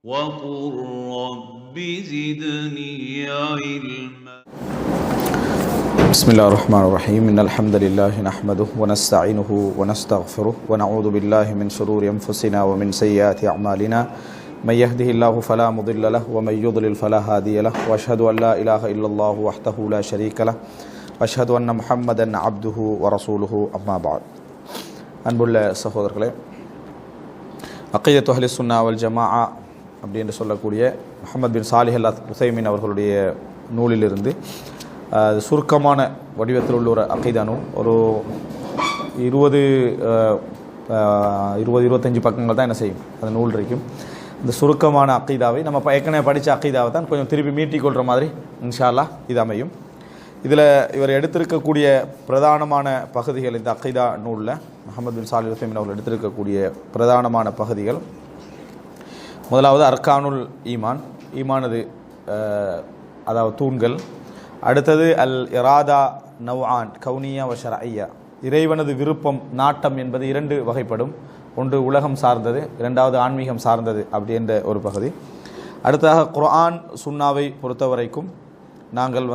وقل رب زدني علما. بسم الله الرحمن الرحيم. إن الحمد لله نحمده ونستعينه ونستغفره ونعوذ بالله من شرور أنفسنا ومن سيئات أعمالنا. من يهده الله فلا مضل له ومن يضلل فلا هادي له وأشهد أن لا إله إلا الله وحده لا شريك له وأشهد أن محمدا عبده ورسوله. أما بعد. அன்புள்ள சகோதரர்களே, அக்கீதத்து அஹ்லி சுன்னா வல் ஜமாஅ அப்படின்னு சொல்லக்கூடிய முஹம்மது பின் சாலிஹ் அல் உஸைமீன் அவர்களுடைய நூலிலிருந்து சுருக்கமான வடிவத்தில் உள்ள ஒரு அக்கீதா நூல். ஒரு 20-25 பக்கங்கள் தான் என்ன செய்யும் அந்த நூல் இருக்கும். இந்த சுருக்கமான அக்கீதாவை நம்ம ஏற்கனவே படித்த அக்கீதாவை தான் கொஞ்சம் திருப்பி மீட்டிக்கொள்கிற மாதிரி இன்ஷா அல்லாஹ் இது அமையும். இதில் இவர் எடுத்திருக்கக்கூடிய பிரதானமான பகுதிகள், இந்த அக்கீதா நூலில் முஹம்மது பின் சாலிஹ் உஸைமீன் அவர்கள் எடுத்திருக்கக்கூடிய பிரதானமான பகுதிகள், முதலாவது அர்கானுல் ஈமான், ஈமானது அதாவது தூண்கள். அடுத்தது அல் இராதா நவ்ஆன் கவுனியா வ ஷர்ஐயா, இறைவனது விருப்பம் நாட்டம் என்பது 2 வகைப்படும். ஒன்று உலகம் சார்ந்தது, இரண்டாவது ஆன்மீகம் சார்ந்தது அப்படின்ற ஒரு பகுதி. அடுத்ததாக குர்ஆன் சுன்னாவை பொறுத்த வரைக்கும் நாங்கள்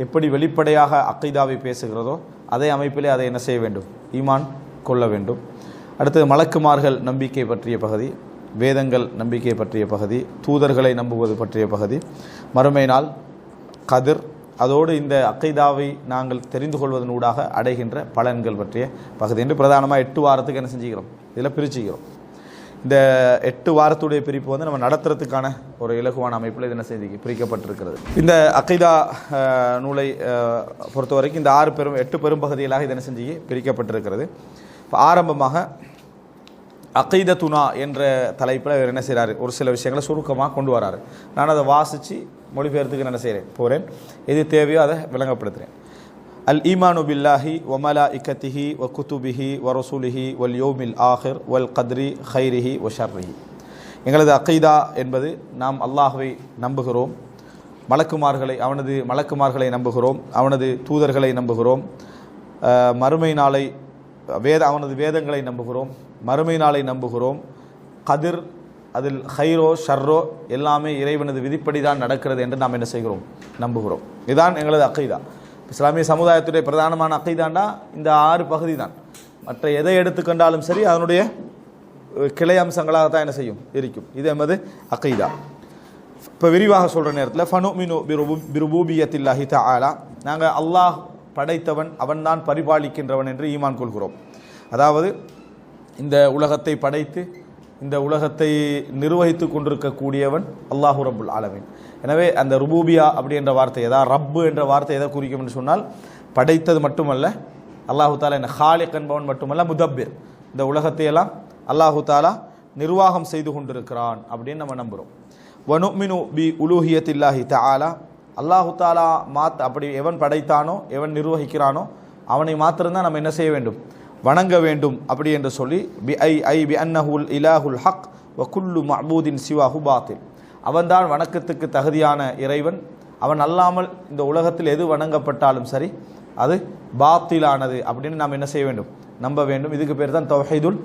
எப்படி வெளிப்படையாக அக்கீதாவை பேசுகிறதோ அதே அமைப்பிலே அதை என்ன செய்ய வேண்டும், ஈமான் கொள்ள வேண்டும். அடுத்தது மலக்குமார்கள் நம்பிக்கை பற்றிய பகுதி, வேதங்கள் நம்பிக்கை பற்றிய பகுதி, தூதர்களை நம்புவது பற்றிய பகுதி, மறுமை நாள், கதிர், அதோடு இந்த அக்கீதாவை நாங்கள் தெரிந்து கொள்வதனூடாக அடைகின்ற பலன்கள் பற்றிய பகுதி என்று பிரதானமாக 8 வாரத்துக்கு என்ன செஞ்சுக்கிறோம், இதில் பிரிச்சுக்கிறோம். இந்த 8 வாரத்துடைய பிரிப்பு நம்ம நடத்துறதுக்கான ஒரு இலகுவான அமைப்பில் இது என்ன செய்தி பிரிக்கப்பட்டிருக்கிறது. இந்த அக்கீதா நூலை பொறுத்த வரைக்கும் இந்த 8 பெரும் பகுதிகளாக இது என்ன செஞ்சு பிரிக்கப்பட்டிருக்கிறது. இப்போ ஆரம்பமாக அக்கீதத்துனா என்ற தலைப்பில் இவர் என்ன செய்கிறாரு, ஒரு சில விஷயங்களை சுருக்கமாக கொண்டு வராரு. நான் அதை வாசித்து மொழிபெயர்த்துக்கு என்ன செய்கிறேன், எது தேவையோ அதை விளங்கப்படுத்துகிறேன். அல் ஈமானு பில்லாஹி வ மலாஇகத்திஹி வ குதுபிஹி வ ரசூலிஹி வல் யௌமில் ஆஹிர் வல் கத்ரி ஹைரிஹி வ ஷர்ரிஹி. எங்களது அக்கீதா என்பது நாம் அல்லாஹ்வை நம்புகிறோம், அவனது மலக்குமார்களை நம்புகிறோம், அவனது தூதர்களை நம்புகிறோம், மறுமை நாளை அவனது வேதங்களை நம்புகிறோம், மறுமை நாளை நம்புகிறோம், கதிர், அதில் ஹைரோ ஷர்ரோ எல்லாமே இறைவனது விதிப்படி தான் நடக்கிறது என்று நாம் என்ன செய்கிறோம், நம்புகிறோம். இதுதான் எங்களது அக்கீதா. இஸ்லாமிய சமுதாயத்துடைய பிரதானமான அக்கீதாண்டா இந்த 6 பகுதி தான். மற்ற எதை எடுத்துக்கொண்டாலும் சரி அதனுடைய கிளை அம்சங்களாகத்தான் என்ன செய்யும் இருக்கும். இது எமது அக்கீதா. இப்போ விரிவாக சொல்கிற நேரத்தில் ஃபனுமினு பிருபூபியத்தில்லாஹி தஆலா, நாங்கள் அல்லாஹ் படைத்தவன், அவன்தான் பரிபாலிக்கின்றவன் என்று ஈமான் கொள்கிறோம். அதாவது இந்த உலகத்தை படைத்து இந்த உலகத்தை நிர்வகித்து கொண்டிருக்கக்கூடியவன் அல்லாஹு ரப்புல் ஆலமீன். எனவே அந்த ருபூபியா அப்படி என்ற வார்த்தை, ஏதாவது ரப்பு என்ற வார்த்தை எதை குறிக்கும் என்று சொன்னால், படைத்தது மட்டுமல்ல, அல்லாஹு தாலா என்ன ஹாலிக் என்பவன் மட்டுமல்ல, முதப்பிர், இந்த உலகத்தையெல்லாம் அல்லாஹு தாலா நிர்வாகம் செய்து கொண்டிருக்கிறான் அப்படின்னு நம்ம நம்புகிறோம். வனுமினு பி உலூஹியத்தில்லாஹி தஆலா, அல்லாஹு தாலா அப்படி எவன் படைத்தானோ எவன் நிர்வகிக்கிறானோ அவனை மாத்திரம்தான் நம்ம என்ன செய்ய வேண்டும், வணங்க வேண்டும் அப்படி என்று சொல்லி பி அன்னஹுல் இலாஹுல் ஹக் வ குல்லு மஅபூதின் சிவாஹு பாத்தில், அவன்தான் வணக்கத்துக்கு தகுதியான இறைவன், அவன் அல்லாமல் இந்த உலகத்தில் எது வணங்கப்பட்டாலும் சரி அது பாத்திலானது அப்படின்னு நாம் என்ன செய்ய வேண்டும், நம்ப வேண்டும். இதுக்கு பேர் தான் தௌஹீதுல்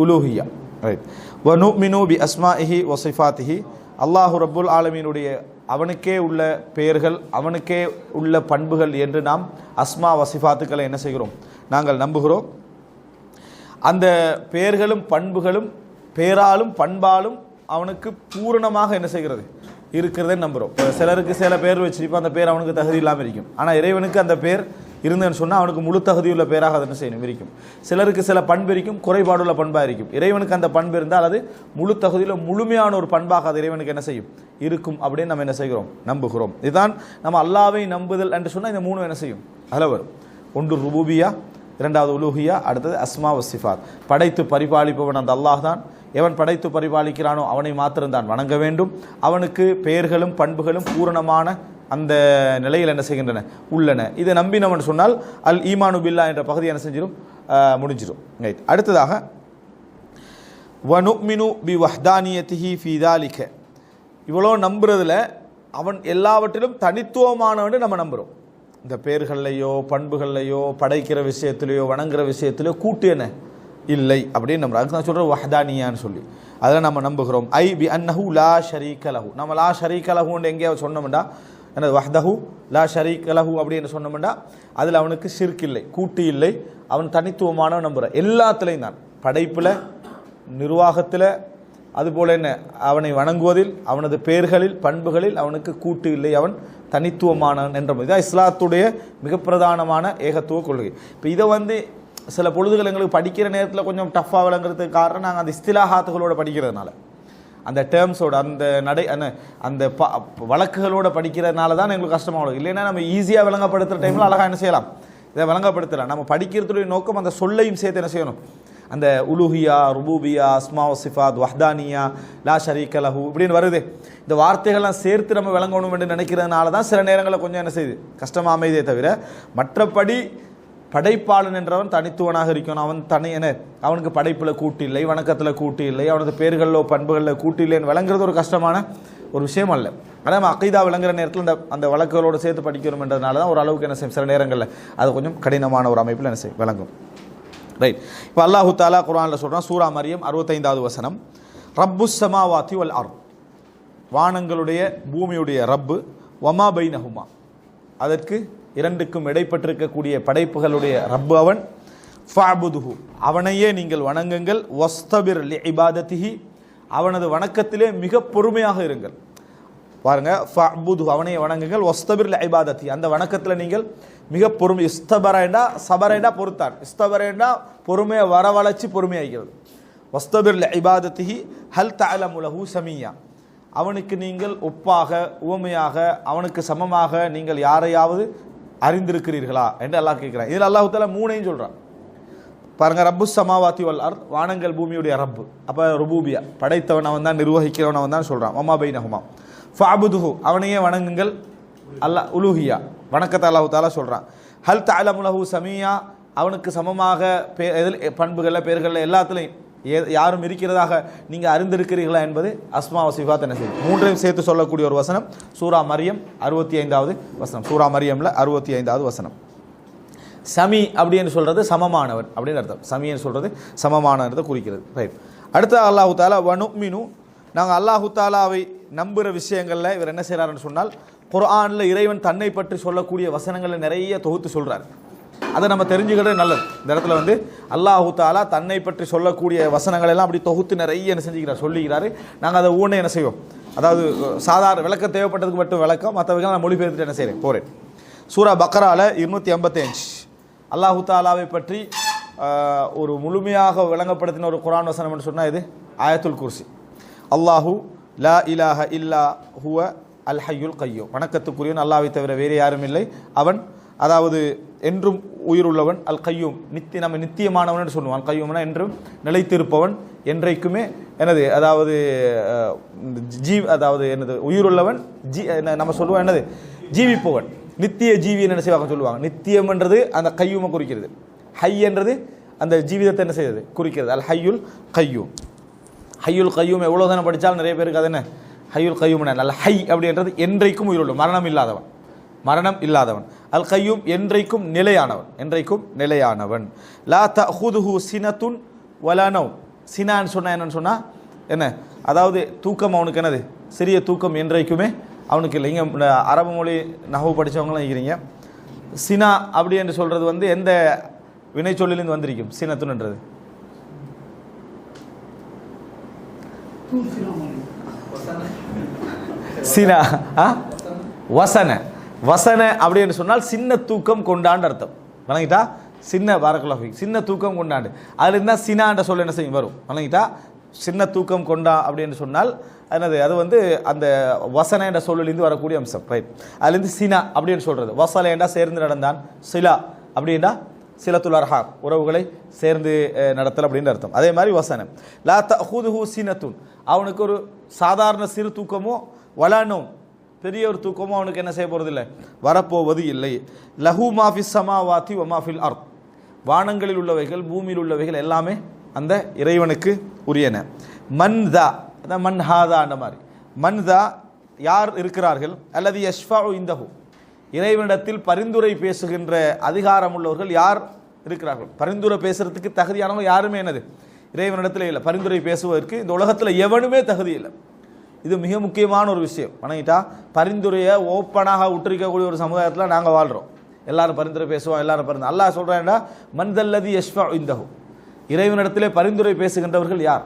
உலூஹியா. ரைட். வ நுமினு பி அஸ்மாஇஹி வ சிஃபாத்திஹி, அல்லாஹு ரப்புல் ஆலமீனுடைய அவனுக்கே உள்ள பெயர்கள், அவனுக்கே உள்ள பண்புகள் என்று நாம் அஸ்மா வசிஃபாத்துக்களை என்ன செய்கிறோம், நாங்கள் நம்புகிறோம். அந்த பெயர்களும் பண்புகளும் பேராலும் பண்பாலும் அவனுக்கு பூரணமாக என்ன செய்கிறது, இருக்கிறதே நம்புகிறோம். சிலருக்கு சில பேர் வச்சிருப்போம், அந்த பேர் அவனுக்கு தகுதி இல்லாமல் இருக்கும். ஆனால் இறைவனுக்கு அந்த பேர் இருந்ததுன்னு சொன்னால் அவனுக்கு முழு தகுதியுள்ள பேராக அதை என்ன செய்யணும் இருக்கும். சிலருக்கு சில பண்பு இருக்கும், குறைபாடுள்ள பண்பாக இருக்கும். இறைவனுக்கு அந்த பண்பு இருந்தால் அது முழு தகுதியில் முழுமையான ஒரு பண்பாக அது இறைவனுக்கு என்ன செய்யும், இருக்கும் அப்படின்னு நம்ம என்ன செய்கிறோம், நம்புகிறோம். இதுதான் நம்ம அல்லாஹ்வை நம்புதல் என்று சொன்னால் இந்த 3 என்ன செய்யும், அதில் வரும். ஒன்று ருபூபியா, இரண்டாவது உலூஹியா, அடுத்தது அஸ்மா வ சிஃபாத். படைத்து பரிபாலிப்பவன் அந்த அல்லாஹ் தான். எவன் படைத்து பரிபாலிக்கிறானோ அவனை மாத்திரம்தான் வணங்க வேண்டும். அவனுக்கு பெயர்களும் பண்புகளும் பூரணமான அந்த நிலையில் என்ன செய்கின்றன, உள்ளன. இதை நம்பினவன் சொன்னால் அல் ஈமானு பில்லா என்ற பகுதி என்ன செஞ்சிடும், முடிஞ்சிடும். ரைட். அடுத்ததாக வ நுமினு பி வஹ்தானியத்திஹி ஃபீ தாலிக, இவ்வளோ நம்புறதுல அவன் எல்லாவற்றிலும் தனித்துவமானவன் நம்ம நம்புகிறோம். இந்த பெயர்கள்லையோ பண்புகள்லையோ படைக்கிற விஷயத்திலையோ வணங்குற விஷயத்திலையோ கூட்டு என்ன இல்லை அப்படின்னு நம்ம அதுக்கு நான் சொல்கிறேன் வஹ்தானியான்னு சொல்லி. அதில் நம்ம நம்புகிறோம். ஐ பி அன்னஹு லா ஷரீக லஹு. நம்ம லா ஷரீக லஹுன்னு எங்கேயாவது சொன்னோம்டா, எனது வஹ்தஹு லா ஷரீக லஹு அப்படின்னு சொன்னோம்டா அதில் அவனுக்கு ஷிர்க் இல்லை, கூட்டு இல்லை, அவன் தனித்துவமானவன் நம்புகிறான். எல்லாத்துலேயும் தான், படைப்பில், நிர்வாகத்தில், அதுபோல் என்ன அவனை வணங்குவதில், அவனது பெயர்களில், பண்புகளில் அவனுக்கு கூட்டு இல்லை, அவன் தனித்துவமானவன் என்ற இதுதான் இஸ்லாத்துடைய மிக பிரதானமான ஏகத்துவ கொள்கை. இப்போ இதை சில பொழுதுகள் எங்களுக்கு படிக்கிற நேரத்தில் கொஞ்சம் டஃப்பாக விளங்குறதுக்கு காரணம் நாங்கள் அந்த இஸ்திலாஹாத்துகளோட படிக்கிறதுனால, அந்த டேர்ம்ஸோட அந்த வழக்குகளோட படிக்கிறதுனால தான் எங்களுக்கு கஷ்டமாக வரும். இல்லைன்னா நம்ம ஈஸியாக விளங்கப்படுத்துகிற டைமில் அழகாக என்ன செய்யலாம், இதை விளங்கப்படுத்தலாம். நம்ம படிக்கிறதுடைய நோக்கம் அந்த சொல்லையும் சேர்த்து என்ன செய்யணும், அந்த உலுஹியா, ருபூபியா, அஸ்மா சிஃபாத், வஹ்தானியா, லா ஷரீக லஹு இப்படின்னு வருது. இந்த வார்த்தைகள்லாம் சேர்த்து நம்ம விளங்கணும் என்று நினைக்கிறதுனால தான் சில நேரங்களில் கொஞ்சம் என்ன செய்யுது, கஷ்டமாக அமைதியே தவிர மற்றபடி படைப்பாளன் என்றவன் தனித்துவனாக இருக்கணும். அவன் அவனுக்கு படைப்பில் கூட்டு இல்லை, வணக்கத்தில் கூட்டு இல்லை, அவனது பேர்களிலோ பண்புகளில் கூட்டு இல்லைன்னு விளங்குறது ஒரு கஷ்டமான ஒரு விஷயம் அல்ல. ஆனால் நம்ம அகைதா விளங்குற நேரத்தில் அந்த வழக்குகளோடு சேர்த்து படிக்கணும் என்றதுனால தான் ஓரளவுக்கு என்ன செய்யும், சில நேரங்களில் அது கொஞ்சம் கடினமான ஒரு அமைப்பில் என்ன செய்யும் விளங்கும். ரைட். இப்போ அல்லாஹு தாலா குர்ஆனில் சொல்கிறான், சூரா மரியம் 65வது வசனம், ரப்புஸ் ஸமாவாதி வல் அர்த், வானங்களுடைய பூமியுடைய ரப்பு, வமா பைனஹுமா, அதற்கு இரண்டுக்கும் இடைப்பட்டிருக்கக்கூடிய படைப்புகளுடைய ரப்பு அவன், ஃபஅபுதுஹு, அவனையே நீங்கள் வணங்குங்கள், வஸ்தபிர் லிஇபாதத்திஹி, அவனது வணக்கத்திலே மிக பொறுமையாக இருங்கள். பாருங்க, ஃபஅபுதுஹு, அவனையே வணங்குங்கள், வஸ்தபிர் லிஇபாதத்திஹி, அந்த வணக்கத்தில் நீங்கள் மிக பொறுமை. இஸ்தபரேண்டா சபரேண்டா பொறுத்தான், இஸ்தபரேண்டா பொறுமையை வரவழைச்சி பொறுமையாகிறது. வஸ்தபிர் லிஇபாதத்திஹி ஹல் தஅலமு லஹு சமியா, அவனுக்கு நீங்கள் ஒப்பாக, உவமையாக, அவனுக்கு சமமாக நீங்கள் யாரையாவது அறிந்திருக்கிறீர்களா என்று அல்லாஹ் கேட்கிறான். இதில் அல்லாஹ் தஆலா மூணையும் சொல்றான். பாருங்க, ரப்புஸ் ஸமாவாதி வல் அர்த், வானங்கள் பூமியுடைய ரப்பு, அப்போ ருபூபியா, படைத்தவன் அவன் தான், நிர்வகிக்கிறவன் அவன் தான் சொல்றான். வமா பைனஹுமா ஃபஅபுதுஹு, அவனையே வணங்குங்கள். அல்லாஹ் உலூஹியா, வணக்கத்தை அல்லாஹ் தஆலா சொல்றான். ஹல் தஅலமு லஹு சமியா, அவனுக்கு சமமாக பண்புகளில், பேர்களில், எல்லாத்துலையும் யாரும் இருக்கிறதாக நீங்கள் அறிந்திருக்கிறீர்களா என்பது அஸ்மா வசிஃபாத் என்ன செய்யும், மூன்றையும் சேர்த்து சொல்லக்கூடிய ஒரு வசனம் சூரா மரியம் 65வது வசனம். சூரா மரியம்ல 65வது வசனம். சமி அப்படின்னு சொல்றது சமமானவன் அப்படின்னு அர்த்தம். சமின்னு சொல்றது சமமானவன் குறிக்கிறது. ரைட். அடுத்த அல்லாஹு தாலா வனுமினு, நாங்கள் அல்லாஹு தாலாவை நம்புகிற விஷயங்களில் இவர் என்ன செய்கிறாருன்னு சொன்னால், குர்ஆனில் இறைவன் தன்னை பற்றி சொல்லக்கூடிய வசனங்களை நிறைய தொகுத்து சொல்கிறார். அதை நம்ம தெரிஞ்சுக்கிறது நல்லது. இந்த இடத்துல அல்லாஹு தாலா தன்னை பற்றி சொல்லக்கூடிய வசனங்கள் எல்லாம் அப்படி தொகுத்து நிறைய என்ன செஞ்சுக்கிறார், சொல்லிக்கிறாரு. நாங்கள் அதை ஊனை என்ன செய்வோம், அதாவது சாதாரண விளக்கம் தேவைப்பட்டதுக்கு மட்டும் விளக்கம், மற்றவர்கள் நான் மொழிபெயர்த்துட்டு என்ன செய்கிறேன் போகிறேன். சூரா பக்ரால 285 அல்லாஹு தாலாவை பற்றி ஒரு முழுமையாக விளங்கப்படுத்தின ஒரு குர்ஆன் வசனம் என்று சொன்னால் இது ஆயத்துல் குர்சி. அல்லாஹு லா இலாஹ இல்லா ஹுவ அல் ஹய்யுல் கய்யூம், வணக்கத்துக்குரியவன் அல்லாஹ்வை தவிர வேறு யாரும் இல்லை, அவன் அதாவது என்றும் உயிருள்ளவன், அல் கையூம் நம்ம நித்தியமானவன் என்று சொல்லுவான். கையூம்னா என்றும் நிலைத்திருப்பவன், என்றைக்குமே என்னது, அதாவது அதாவது என்னது உயிருள்ளவன், நம்ம சொல்லுவோம் என்னது ஜீவிப்பவன், நித்திய ஜீவி என்ன செய்வாங்க சொல்லுவாங்க. நித்தியம் என்றது அந்த கையூமை குறிக்கிறது, ஹை என்றது அந்த ஜீவிதத்தை என்ன செய்யுது குறிக்கிறது. அல் ஹய்யுல் கையூம். ஹய்யுல் கையூம் எவ்வளோ தானே படித்தாலும் நிறைய பேருக்கு அது என்ன ஹய்யுல் கையூம், அல் ஹை அப்படின்றது என்றைக்கும் உயிருள்ள, மரணம் இல்லாதவன், மரணம் இல்லாதவன். அல் கையூம் என்றைக்கும் நிலையானவன், என்றைக்கும் நிலையானவன். லா தஅஹுதுஹு சினத்துன் வலா நௌம், சினான்னு சொன்னா என்னன்னு சொன்னா என்ன, அதாவது தூக்கம் அவனுக்கு என்னது, சிறிய தூக்கம் என்றைக்குமே அவனுக்கு இல்லை. இங்கே அரபு மொழி நஹவு படித்தவங்களாம் இருக்கிறீங்க. சினா அப்படி என்று சொல்றது எந்த வினை சொல்லிலிருந்து வந்திருக்கும், சினத்துன்ன்றது சினா வசன, வசன அப்படி என்று சொன்னால் சின்ன தூக்கம் கொண்டாண்டு அர்த்தம். வணங்கிட்டா, சின்ன பாரக்கல்லாஹு ஃபீக், சின்ன தூக்கம் கொண்டாண்டு, அதுல இருந்தா சினான்ற சொல்ல என்ன செய்யும் வரும். வணங்கிட்டா, சின்ன தூக்கம் கொண்டா அப்படின்னு சொன்னால் என்னது, அது அந்த வசன என்ற சொல்லிலிருந்து வரக்கூடிய அம்சம். ரைட். அதுலேருந்து சினா அப்படின்னு சொல்றது. வசல என்றா சேர்ந்து நடந்தான், சிலா அப்படின்னா சிலத்துல் அர்ஹாம் உறவுகளை சேர்ந்து நடத்தல் அப்படின்னு அர்த்தம். அதே மாதிரி வசனம் லா தஅஹுதுஹு சினத்துன், அவனுக்கு ஒரு சாதாரண சிறு தூக்கமோ, வலானோ பெரிய ஒரு தூக்கமோ அவனுக்கு என்ன செய்ய போறதில்லை, வரப்போவது இல்லை. லஹு மாஃபிஸ் ஸமாவாதி வ மாஃபில் அர்த், வானங்களில் உள்ளவைகள் பூமியில் உள்ளவைகள் எல்லாமே அந்த இறைவனுக்கு உரியன. மன்தா, அதான் மன்ஹாதா அந்த மாதிரி. மன்தா யார் இருக்கிறார்கள், அல்லது யஷ்ஃபஉ இந்தஹு, இறைவனிடத்தில் பரிந்துரை பேசுகின்ற அதிகாரம் உள்ளவர்கள் யார் இருக்கிறார்கள். பரிந்துரை பேசுறதுக்கு தகுதியானவங்க யாருமே என்னது இறைவனிடத்தில் இல்லை. பரிந்துரை பேசுவதற்கு இந்த உலகத்தில் எவனுமே தகுதி இல்லை. இது மிக முக்கியமான ஒரு விஷயம். வணங்கிட்டா பரிந்துரையை ஓப்பனாக விட்டுருக்கக்கூடிய ஒரு சமுதாயத்தில் நாங்கள் வாழ்கிறோம். எல்லாரும் பரிந்துரை பேசுவோம், எல்லாரும் பரிந்துரை. அல்லாஹ் சொல்கிறேன்டா மன்தல்லதி யஷ்ஃபா இந்தஹு, இறைவனிடத்திலே பரிந்துரை பேசுகின்றவர்கள் யார்?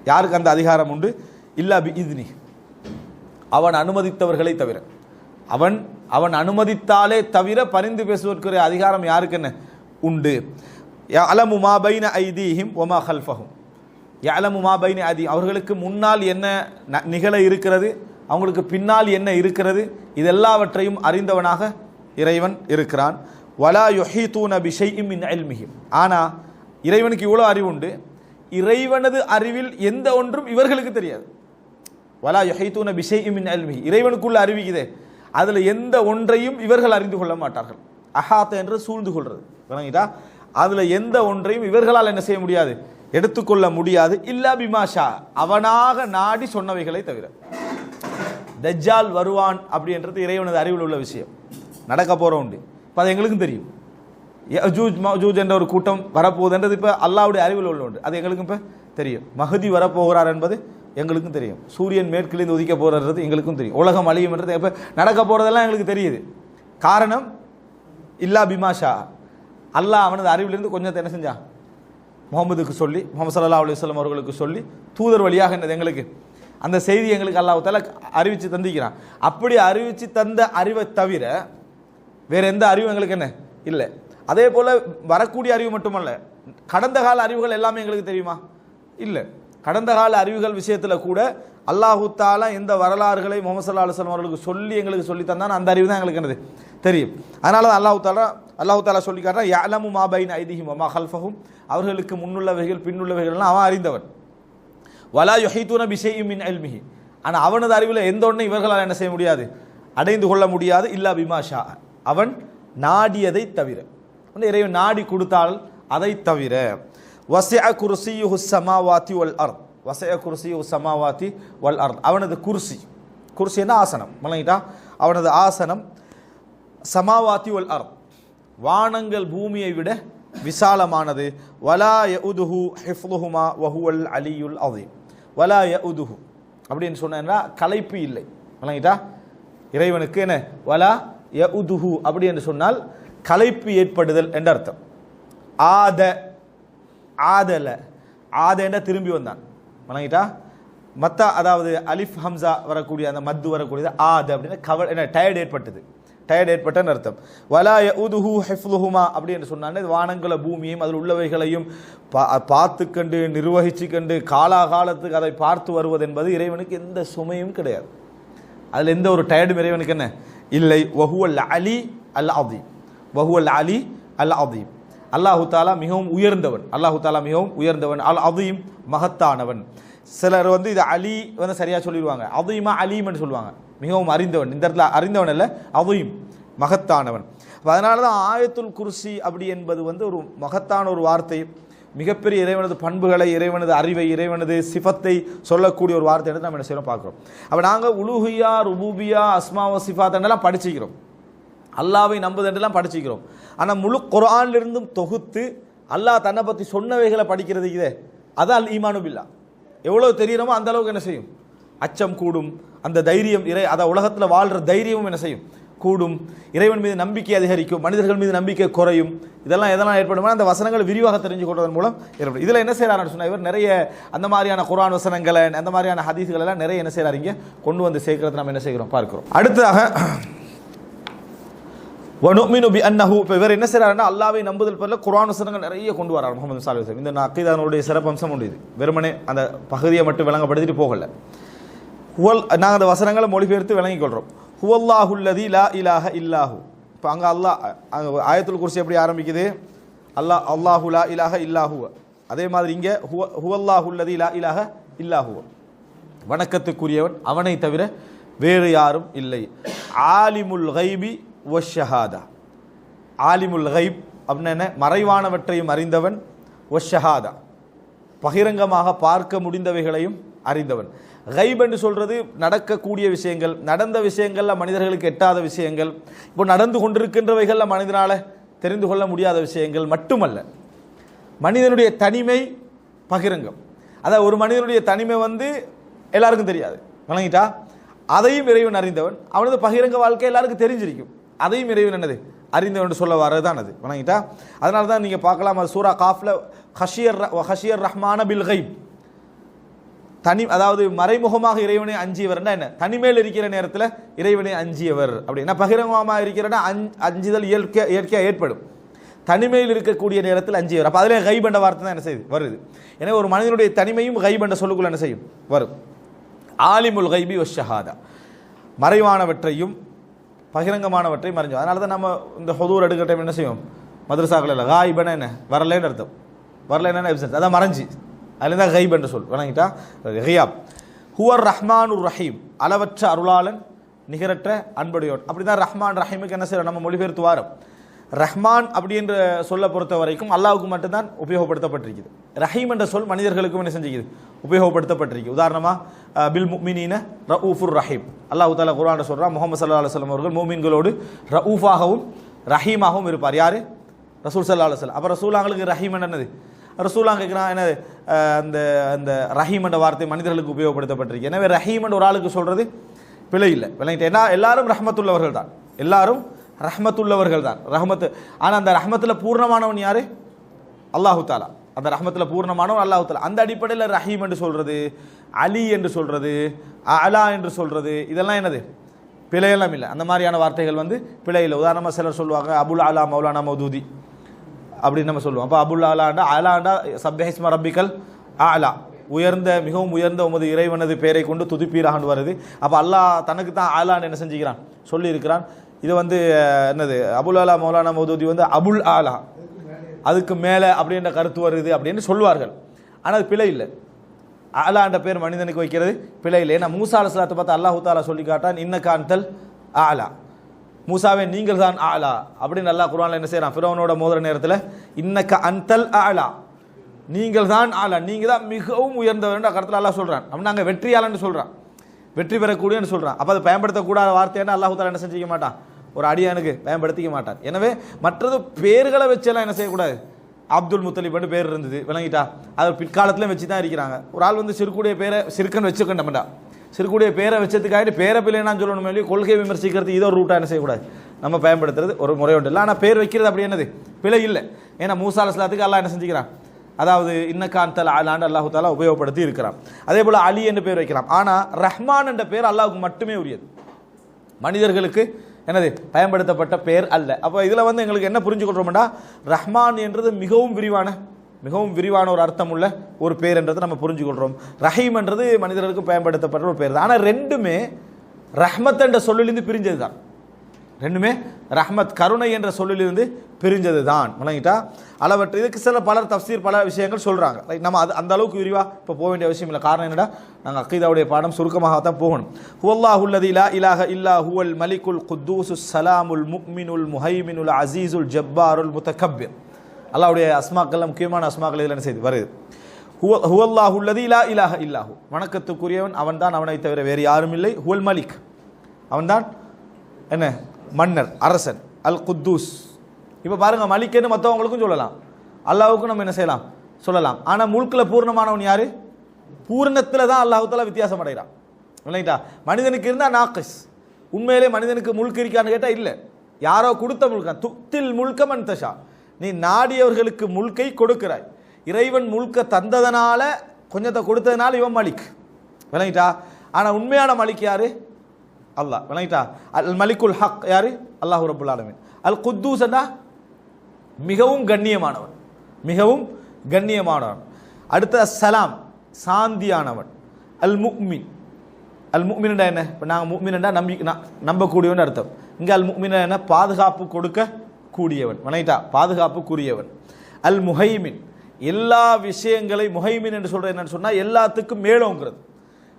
யாருக்கு அந்த அதிகாரம் உண்டு? இல்லா பி இத்னி, அவன் அனுமதித்தவர்களை தவிர. அவன் அனுமதித்தாலே தவிர பரிந்து பேசுவதற்குரிய அதிகாரம் யாருக்கு என்ன உண்டு? யஅலமு மா பைன ஐதீஹிம் வமா கல்ஃபஹும், யஅலமு மா பைன ஐதீஹிம், அவர்களுக்கு முன்னால் என்ன நிகழ இருக்கிறது, அவங்களுக்கு பின்னால் என்ன இருக்கிறது, இதெல்லாவற்றையும் அறிந்தவனாக இறைவன் இருக்கிறான். வலா யுஹீதூன பிஷைஇம் மின் இல்மிஹி, ஆனால் இறைவனுக்கு இவ்வளோ அறிவு உண்டு, இறைவனது அறிவில் எந்த ஒன்றும் இவர்களுக்கு தெரியாது. வலா யுஹீதூன பிஷைஇம் மின் இல்மிஹி, இறைவனுக்குள்ள அறிவிக்குதே அதில் எந்த ஒன்றையும் இவர்கள் அறிந்து கொள்ள மாட்டார்கள். அஹாத்த என்று சூழ்ந்து கொள்வது, விளங்கிட்டா? அதில் எந்த ஒன்றையும் இவர்களால் என்ன செய்ய முடியாது, எடுத்துக்கொள்ள முடியாது. இல்லா பிமாஷா, அவனாக நாடி சொன்னவைகளை தவிர. தஜ்ஜால் வருவான் அப்படின்றது இறைவனது அறிவில் உள்ள விஷயம், நடக்க போகிற உண்டு. இப்போ அது எங்களுக்கும் தெரியும். யஜூஜ் மஜூஜ் என்ற ஒரு கூட்டம் வரப்போகுதுன்றது இப்போ அல்லாஹ்வுடைய அறிவில் உள்ள உண்டு, அது எங்களுக்கும் இப்போ தெரியும். மஹதி வரப்போகிறார் என்பது எங்களுக்கும் தெரியும். சூரியன் மேற்கிலிருந்து உதிக்க போகிறது எங்களுக்கும் தெரியும். உலகம் அழியும்ன்றது இப்போ நடக்க போகிறதெல்லாம் எங்களுக்கு தெரியுது. காரணம் இல்லா பிமாஷா, அல்லாஹ் அவனது அறிவிலிருந்து கொஞ்சத்தை என்ன செஞ்சான், முகமதுக்கு சொல்லி, முகமது ஸல்லல்லாஹு அலைஹி வஸல்லம் அவர்களுக்கு சொல்லி, தூதர் வழியாக என்னது எங்களுக்கு அந்த செய்தி எங்களுக்கு அல்லாஹ் தஆலா அறிவித்து தந்திக்கிறான். அப்படி அறிவித்து தந்த அறிவை தவிர வேற எந்த அறிவும் எங்களுக்கு என்ன இல்லை. அதே போல் வரக்கூடிய அறிவு மட்டுமல்ல, கடந்த கால அறிவுகள் எல்லாமே எங்களுக்கு தெரியுமா? இல்லை. கடந்த கால அறிவுகள் விஷயத்தில் கூட அல்லாஹு தஆலா எந்த வரலாறுகளை முஹம்மது ஸல்லல்லாஹு அலைஹி வஸல்லம் அவர்களுக்கு சொல்லி எங்களுக்கு சொல்லி தந்தான், அந்த அறிவு தான் எங்களுக்கு என்னது தெரியும். அதனால தான் அல்லாஹு தஆலா சொல்லி காட்டுறான், யஅலமு மா பைன ஐதீஹிம் வமா கல்ஃபஹும், அவர்களுக்கு முன்னுள்ளவைகள் பின்னுள்ளவைகள்லாம் அவன் அறிந்தவன். வலா யுஹீதூன பிஷைஇம் மின் இல்மிஹி, ஆனால் அவனது அறிவில் எந்த ஒன்றையும் இவர்களால் என்ன செய்ய முடியாது, அடைந்து கொள்ள முடியாது. இல்லா பிமாஷா, அவன் நாடியதை தவிர, இறைவன் நாடி கொடுத்தால் அதை தவிர. வஸிஅ குர்சியுஹு ஸமாவாதி வல் அர்த், வஸிஅ குர்சியுஹு ஸமாவாதி வல் அர்த், அவனது குர்சி, குர்சி என்ன ஆசனம், மலங்கிட்டா, அவனது ஆசனம் சமாவாதி வல் அர்த், வானங்கள் பூமியை விட விசாலமானது. வலா யஉதுஹு ஹிஃப்துஹுமா வஹுவல் அலியுல் அஸீம், வலா யஉதுஹு அப்படின்னு சொன்னா களைப்பு இல்லை, மலங்கிட்டா. இறைவனுக்கு என்ன வலா யஉதுஹு அப்படி என்று சொன்னால் களைப்பு ஏற்படுதல் என்ற அர்த்தம். ஆதல ஆத என்ற திரும்பி வந்தான், வணங்கிட்டா. மத்த அதாவது அலிஃப் ஹம்சா வரக்கூடிய அந்த மத்து வரக்கூடியது ஆத அப்படின்னா கவல் என்ன டயர்ட் ஏற்பட்டது, டயர்ட் ஏற்பட்டன்னு அர்த்தம். வலா யஉதுஹு ஹிஃப்துஹுமா அப்படி என்று சொன்னாலே வானங்கள பூமியையும் அதில் உள்ளவைகளையும் பார்த்து கண்டு நிர்வகிச்சு கண்டு காலாகாலத்துக்கு அதை பார்த்து வருவது என்பது இறைவனுக்கு எந்த சுமையும் கிடையாது. அதில் எந்த ஒரு டயர்டும் இறைவனுக்கு என்ன இல்லை. வஹுவல் அலி அல் அஸீம், வஹுவல் அலி அல் அஸீம், அல்லாஹு தஆலா மிகவும் உயர்ந்தவன், அல்லாஹு தஆலா மிகவும் உயர்ந்தவன். அல் அஸீம் மகத்தானவன். சிலர் இது அலி சரியா சொல்லிடுவாங்க, அஸீமா அலீம்னு சொல்லுவாங்க, மிகவும் அறிந்தவன். இந்த இடத்துல அறிந்தவன் அல்ல, அஸீம் மகத்தானவன். அதனால தான் ஆயத்துல் குர்சி அப்படி என்பது ஒரு மகத்தான ஒரு வார்த்தை, மிகப்பெரிய இறைவனது பண்புகளை, இறைவனது அறிவை, இறைவனது சிஃபத்தை சொல்லக்கூடிய ஒரு வார்த்தை எடுத்து நம்ம என்ன செய்யறோம் பார்க்குறோம். அப்போ நாங்கள் உலூஹியா ருபூபியா அஸ்மா வ சிஃபாத் என்றெல்லாம் படிச்சுக்கிறோம், அல்லாவை நம்புதென்றெல்லாம் படிச்சுக்கிறோம். ஆனால் முழு குர்ஆனிலிருந்தும் தொகுத்து அல்லாஹ் தன்னை பற்றி சொன்னவைகளை படிக்கிறது இதே அதான் ஈமானு பில்லா. எவ்வளோ தெரியுமோ அந்த அளவுக்கு என்ன செய்யும், அச்சம் கூடும், அந்த தைரியம் அதை உலகத்தில் வாழ்கிற தைரியமும் என்ன செய்யும் கூடும், இறைவன் மீது நம்பிக்கை அதிகரிக்கும், மனிதர்கள் மீது நம்பிக்கை குறையும். இதெல்லாம் ஏற்படுமா அந்த வசனங்களை விரிவாக தெரிஞ்சு கொள்வதன் மூலம் ஏற்படும். இதில் என்ன செய்யறாருன்னு சொன்னால் இவர் நிறைய அந்த மாதிரியான குர்ஆன் வசனங்களை, அந்த மாதிரியான ஹதீஸ்கள் எல்லாம் நிறைய என்ன செய்யறாரு இங்கே கொண்டு வந்து சேர்க்கறது நம்ம என்ன செய்கிறோம் பார்க்கிறோம். அடுத்ததாக வனுமினு பி அன்னஹு, இப்போ இவர் என்ன செய்யறாருன்னா அல்லாஹ்வை நம்புதல் பேரில் குர்ஆன் வசனங்கள் நிறைய கொண்டு வரார் முஹம்மது ஸல்லல்லாஹு அலைஹி வஸல்லம். இந்த அக்கீதானுடைய சிறப்பம்சம் உண்டு. இது வெறுமனே அந்த பகுதியை மட்டும் விளங்கப்படுத்திட்டு போகல, நாங்கள் அந்த வசனங்களை மொழிபெயர்த்து விளங்கிக் கொள்கிறோம். ஹுவல்லாஹுல்லதி லா இலாஹ இல்லாஹு. இப்போ அங்கே அல்லாஹ் ஆயத்துல் குர்சி எப்படி ஆரம்பிக்குது, அல்லாஹு லா இலாஹ இல்லாஹு. அதே மாதிரி இங்கே ஹுவல்லாஹுல்லதி லா இலாஹ இல்லாஹு, வணக்கத்துக்குரியவன் அவனை தவிர வேறு யாரும் இல்லை. ஆலிமுல் கைபி வஷ்ஷஹாதா, ஆலிமுல் கைப் அப்படின்னு மறைவானவற்றையும் அறிந்தவன், வஷ்ஷஹாதா பகிரங்கமாக பார்க்க முடிந்தவைகளையும் அறிந்தவன். கைப் என்று சொல்றது நடக்கக்கூடிய விஷயங்கள், நடந்த விஷயங்கள்ல மனிதர்களுக்கு எட்டாத விஷயங்கள், இப்போ நடந்து கொண்டிருக்கின்றவைகள்ல மனிதனால தெரிந்து கொள்ள முடியாத விஷயங்கள் மட்டுமல்ல, மனிதனுடைய தனிமை பகிரங்கம். அதாவது ஒரு மனிதனுடைய தனிமை வந்து எல்லாருக்கும் தெரியாது, வணங்கிட்டா அதையும் இறைவன் அறிந்தவன். அவனது பகிரங்க வாழ்க்கை எல்லாருக்கும் தெரிஞ்சிருக்கும், அதையும் இறைவன் என்னது அறிந்தவன் சொல்ல வரதான் அது, வணங்கிட்டா. அதனால தான் நீங்கள் பார்க்கலாம், அது சூரா காஃப்ல ஹஷியர் ரஹ்மான பில் கைப், தனி அதாவது மறைமுகமாக இறைவனை அஞ்சியவர்னா என்ன, தனிமையில் இருக்கிற நேரத்தில் இறைவனை அஞ்சியவர் அப்படின்னா. பகிரங்கமாக இருக்கிறன்னா அஞ்சுதல் இயற்கையாக ஏற்படும், தனிமையில் இருக்கக்கூடிய நேரத்தில் அஞ்சியவர். அப்போ அதிலே கைப் என்ற வார்த்தை தான் என்ன செய்யுது வருது. எனவே ஒரு மனிதனுடைய தனிமையும் கைப் என்ற சொல்லுக்குள்ள என்ன செய்யும் வரும். ஆலிமுல் கைபி வஷஹாதா, மறைவானவற்றையும் பகிரங்கமானவற்றையும் மறைஞ்சோம். அதனால தான் நம்ம இந்த ஹுதூர் எடுக்கிற டைம் என்ன செய்வோம், மதரசாக்கள் இல்லை காயிபன என்ன வரலேன்னு அர்த்தம், வரலன்னு எப்சன்ஸ், அதான் மறைஞ்சி, அதுலேருந்து கைப் என்று சொல், வணங்கிட்டா ஹியாப். ஹுவர் ரஹ்மானுர் ரஹீம், அளவற்ற அருளாளன் நிகரற்ற அன்புடையோன். அப்படி தான் ரஹ்மான் ரஹீமுக்கு என்ன செய்யறோம் நம்ம மொழிபெயர்த்து வாரம். ரஹ்மான் அப்படின்ற சொல்ல பொறுத்த வரைக்கும் அல்லாஹ்வுக்கு மட்டும்தான் உபயோகப்படுத்தப்பட்டிருக்குது. ரஹீம் என்ற சொல் மனிதர்களுக்கும் என்ன செஞ்சுக்குது உபயோகப்படுத்தப்பட்டிருக்கு. உதாரணமாக பில் முஃமினீன ரഊஃபுர் ரஹீம், அல்லாஹ் தஆலா குர்ஆன்ல சொல்றான், முஹம்மது ஸல்லல்லாஹு அலைஹி வஸல்லம் அவர்கள் மூமின்களோடு ரഊஃபாகவும் ரஹீமாகவும் இருப்பார். யாரு? ரசூல் ஸல்லல்லாஹு அலைஹி வஸல்லம். அப்போ ரசூலாங்களுக்கு ரஹீம் என்னது, ரசூலாங்க கேட்குறான் என்னது, அந்த அந்த ரஹீம் என்ற வார்த்தை மனிதர்களுக்கு உபயோகப்படுத்தப்பட்டிருக்கு. எனவே ரஹீம் என்ற ஒரு ஆளுக்கு சொல்றது பிழை இல்லை, விளங்கிட்டு. ஏன்னா எல்லாரும் ரஹ்மத்துள்ளவர்கள் தான், எல்லாரும் ரஹ்மத்துள்ளவர்கள் தான், ரஹ்மத்து. ஆனால் அந்த ரஹ்மத்தில் பூர்ணமானவன் யாரு? அல்லாஹு தாலா. அந்த ரஹ்மத்தில் பூர்ணமானவன் அல்லாஹு தாலா. அந்த அடிப்படையில் ரஹீம் என்று சொல்றது, அலி என்று சொல்றது, அலா என்று சொல்றது, இதெல்லாம் என்னது பிழையெல்லாம் இல்லை. அந்த மாதிரியான வார்த்தைகள் வந்து பிழை இல்லை. உதாரணமாக சிலர் சொல்லுவாங்க அபுல் அலா மௌலானா மௌதூதி அப்படின்னு நம்ம சொல்லுவோம். அப்போ அபுல் அலாண்டா அலாண்டா சப்ஹிஸ்ம ரப்பிக்கல் அலா, உயர்ந்த மிகவும் உயர்ந்த உமது இறைவனது பெயரை கொண்டு துதிப்பீராகன்னு வருது. அப்போ அல்லாஹ் தனக்கு தான் ஆலான்னு என்ன செஞ்சுக்கிறான் சொல்லி இருக்கிறான். இது வந்து என்னது அபுல் அலா மௌலானா மௌதூதி வந்து அபுல் ஆலா, அதுக்கு மேலே அப்படின்ற கருத்து வருது அப்படின்னு சொல்லுவார்கள். ஆனால் அது பிழை இல்லை. ஆலான்ற பேர் மனிதனுக்கு வைக்கிறது பிழை இல்லை. ஏன்னா மூசா அலைஹிஸ்ஸலாத்தை பார்த்து அல்லாஹு தாலா சொல்லி காட்டான், இன்னக அன்தல் ஆலா, மூசாவே நீங்கள் தான் ஆலா அப்படின்னு அல்லாஹ் குர்ஆன்ல என்ன செய்யறான், ஃபிரௌனோட மோதுற நேரத்தில் இன்னக அன்தல் ஆலா, நீங்கள் தான் ஆலா, நீங்க தான் மிகவும் உயர்ந்தவர் கருத்தில் அல்லாஹ் சொல்றான். அப்படி நாங்கள் வெற்றியாளன்னு சொல்றான், வெற்றி பெறக்கூடியன்னு சொல்றான். அப்போ அதை பயன்படுத்தக்கூடாத வார்த்தையான அல்லாஹு தாலா என்ன செஞ்சிக்க மாட்டான், ஒரு அடியானுக்கு பயன்படுத்திக்க மாட்டான். எனவே மற்றது பேர்களை வச்செல்லாம் என்ன செய்யக்கூடாது. அப்துல் முத்தலிப்னு பேர் இருந்தது, விளங்கிட்டா, அது பிற்காலத்திலும் வச்சு தான் இருக்கிறாங்க. ஒரு ஆள் வந்து சிறுக்குடைய பேரை சிறுக்கன் வச்சுக்கண்டா, சிறுக்குடைய பேரை வச்சதுக்காக பேரை பிள்ளைனான்னு சொல்லணும், இல்லையோ கொள்கை விமர்சிக்கிறது இதோ ஒரு ரூட்டாக என்ன செய்யக்கூடாது, நம்ம பயன்படுத்துறது ஒரு முறையோடு இல்லை. ஆனால் பேர் வைக்கிறது அப்படி என்னது பிழை இல்லை. ஏன்னா மூசா அலைஹிஸ்ஸலாத்துக்கு அல்லாஹ் என்ன செஞ்சுக்கிறான், அதாவது இன்னக அன்தல் ஆலான்னு அல்லாஹு தாலா உபயோகப்படுத்தி இருக்கிறான். அதே போல் அலி என்று பேர் வைக்கலாம். ஆனால் ரஹ்மான் என்ற பேர் அல்லாஹுக்கு மட்டுமே உரியது, மனிதர்களுக்கு என்னது பயன்படுத்தப்பட்ட பெயர் அல்ல. அப்போ இதில் வந்து எங்களுக்கு என்ன புரிஞ்சுக்கொள்றோம்னா, ரஹ்மான் என்றது மிகவும் விரிவான ஒரு அர்த்தம் உள்ள ஒரு பேர் என்றதை நம்ம புரிஞ்சுக்கொள்றோம். ரஹீம் என்றது மனிதர்களுக்கு பயன்படுத்தப்பட்ட ஒரு பேர் தான். ஆனால் ரெண்டுமே ரஹ்மத் என்ற சொல்லிலிருந்து பிரிஞ்சது தான், ரெண்டுமே ரஹ்மத் கருணை என்ற சொல்லிலிருந்து பிரிஞ்சது தான், வணங்கிட்டா அளவற்ற. இதுக்கு சில பலர் தஃப்சீர் பல விஷயங்கள் சொல்கிறாங்க. நம்ம அது அந்த அளவுக்கு விரிவாக இப்போ போக வேண்டிய அவசியம் இல்லை. காரணம் என்னடா, நாங்கள் அக்கீதாவுடைய பாடம் சுருக்கமாக தான் போகணும். ஹுவல்லாஹுல்லதி லா இலாஹ இல்லா ஹுவல் மலிக்குல் குத்தூசுஸ் ஸலாமுல் முஃமினுல் முஹைமினுல் அஸீஸுல் ஜப்பாருல் முத்தகப்பிர். அல்லாஹ்வுடைய அஸ்மாக்கள் முக்கியமான அஸ்மாக்கள் இதில் என்ன செய்து வருது. ஹுவல்லாஹுல்லதி லா இலாஹ இல்லாஹு, வணக்கத்துக்குரியவன் அவன்தான், அவனை தவிர வேறு யாரும் இல்லை. ஹுவல் மலிக், அவன்தான் என்ன மன்னர் அரசன். அல் குத்தூஸ், இப்போ பாருங்க மலிக்னு மற்றவங்களுக்கும் சொல்லலாம், அல்லாஹ்வுக்கும் நம்ம என்ன செய்யலாம் சொல்லலாம். ஆனால் முல்கில் பூர்ணமானவன் யாரு, பூர்ணத்தில் தான் அல்லாஹ் தஆலா வித்தியாசம் அடைகிறான், இல்லைங்களா. மனிதனுக்கு இருந்தால் நாக்கிஸ், உண்மையிலே மனிதனுக்கு முல்க் இருக்கான்னு கேட்டால் இல்லை, யாரோ கொடுத்த முல்கா. துக்தில் முல்க மன் தஷா, நீ நாடியவர்களுக்கு முல்கை கொடுக்கிறாய். இறைவன் முல்க தந்ததனால கொஞ்சத்தை கொடுத்ததுனால இவன் மலிக், விளங்கிட்டா. ஆனால் உண்மையான மலிக் யாரு, அல்லாஹ், விளங்கிட்டா. அல் மலிக்குல் ஹக் யாரு, அல்லாஹ் ரப்புல் ஆலமீன். அல் குத்தூஸ் மிகவும் கண்ணியமானவன். அடுத்த சலாம் சாந்தியானவன். அல் முஃமின், அல் முஃமின் என்ன, இப்போ நாங்கள் முஃமின் நம்பக்கூடியவன் அர்த்தம். இங்கே அல் முஃமின் என்ன, பாதுகாப்பு கொடுக்க கூடியவன், வணங்கிட்டா, பாதுகாப்புக்குரியவன். அல் முஹைமின், எல்லா விஷயங்களை முஹைமின் என்று சொல்றது என்னன்னு சொன்னால் எல்லாத்துக்கும் மேலோங்கிறது.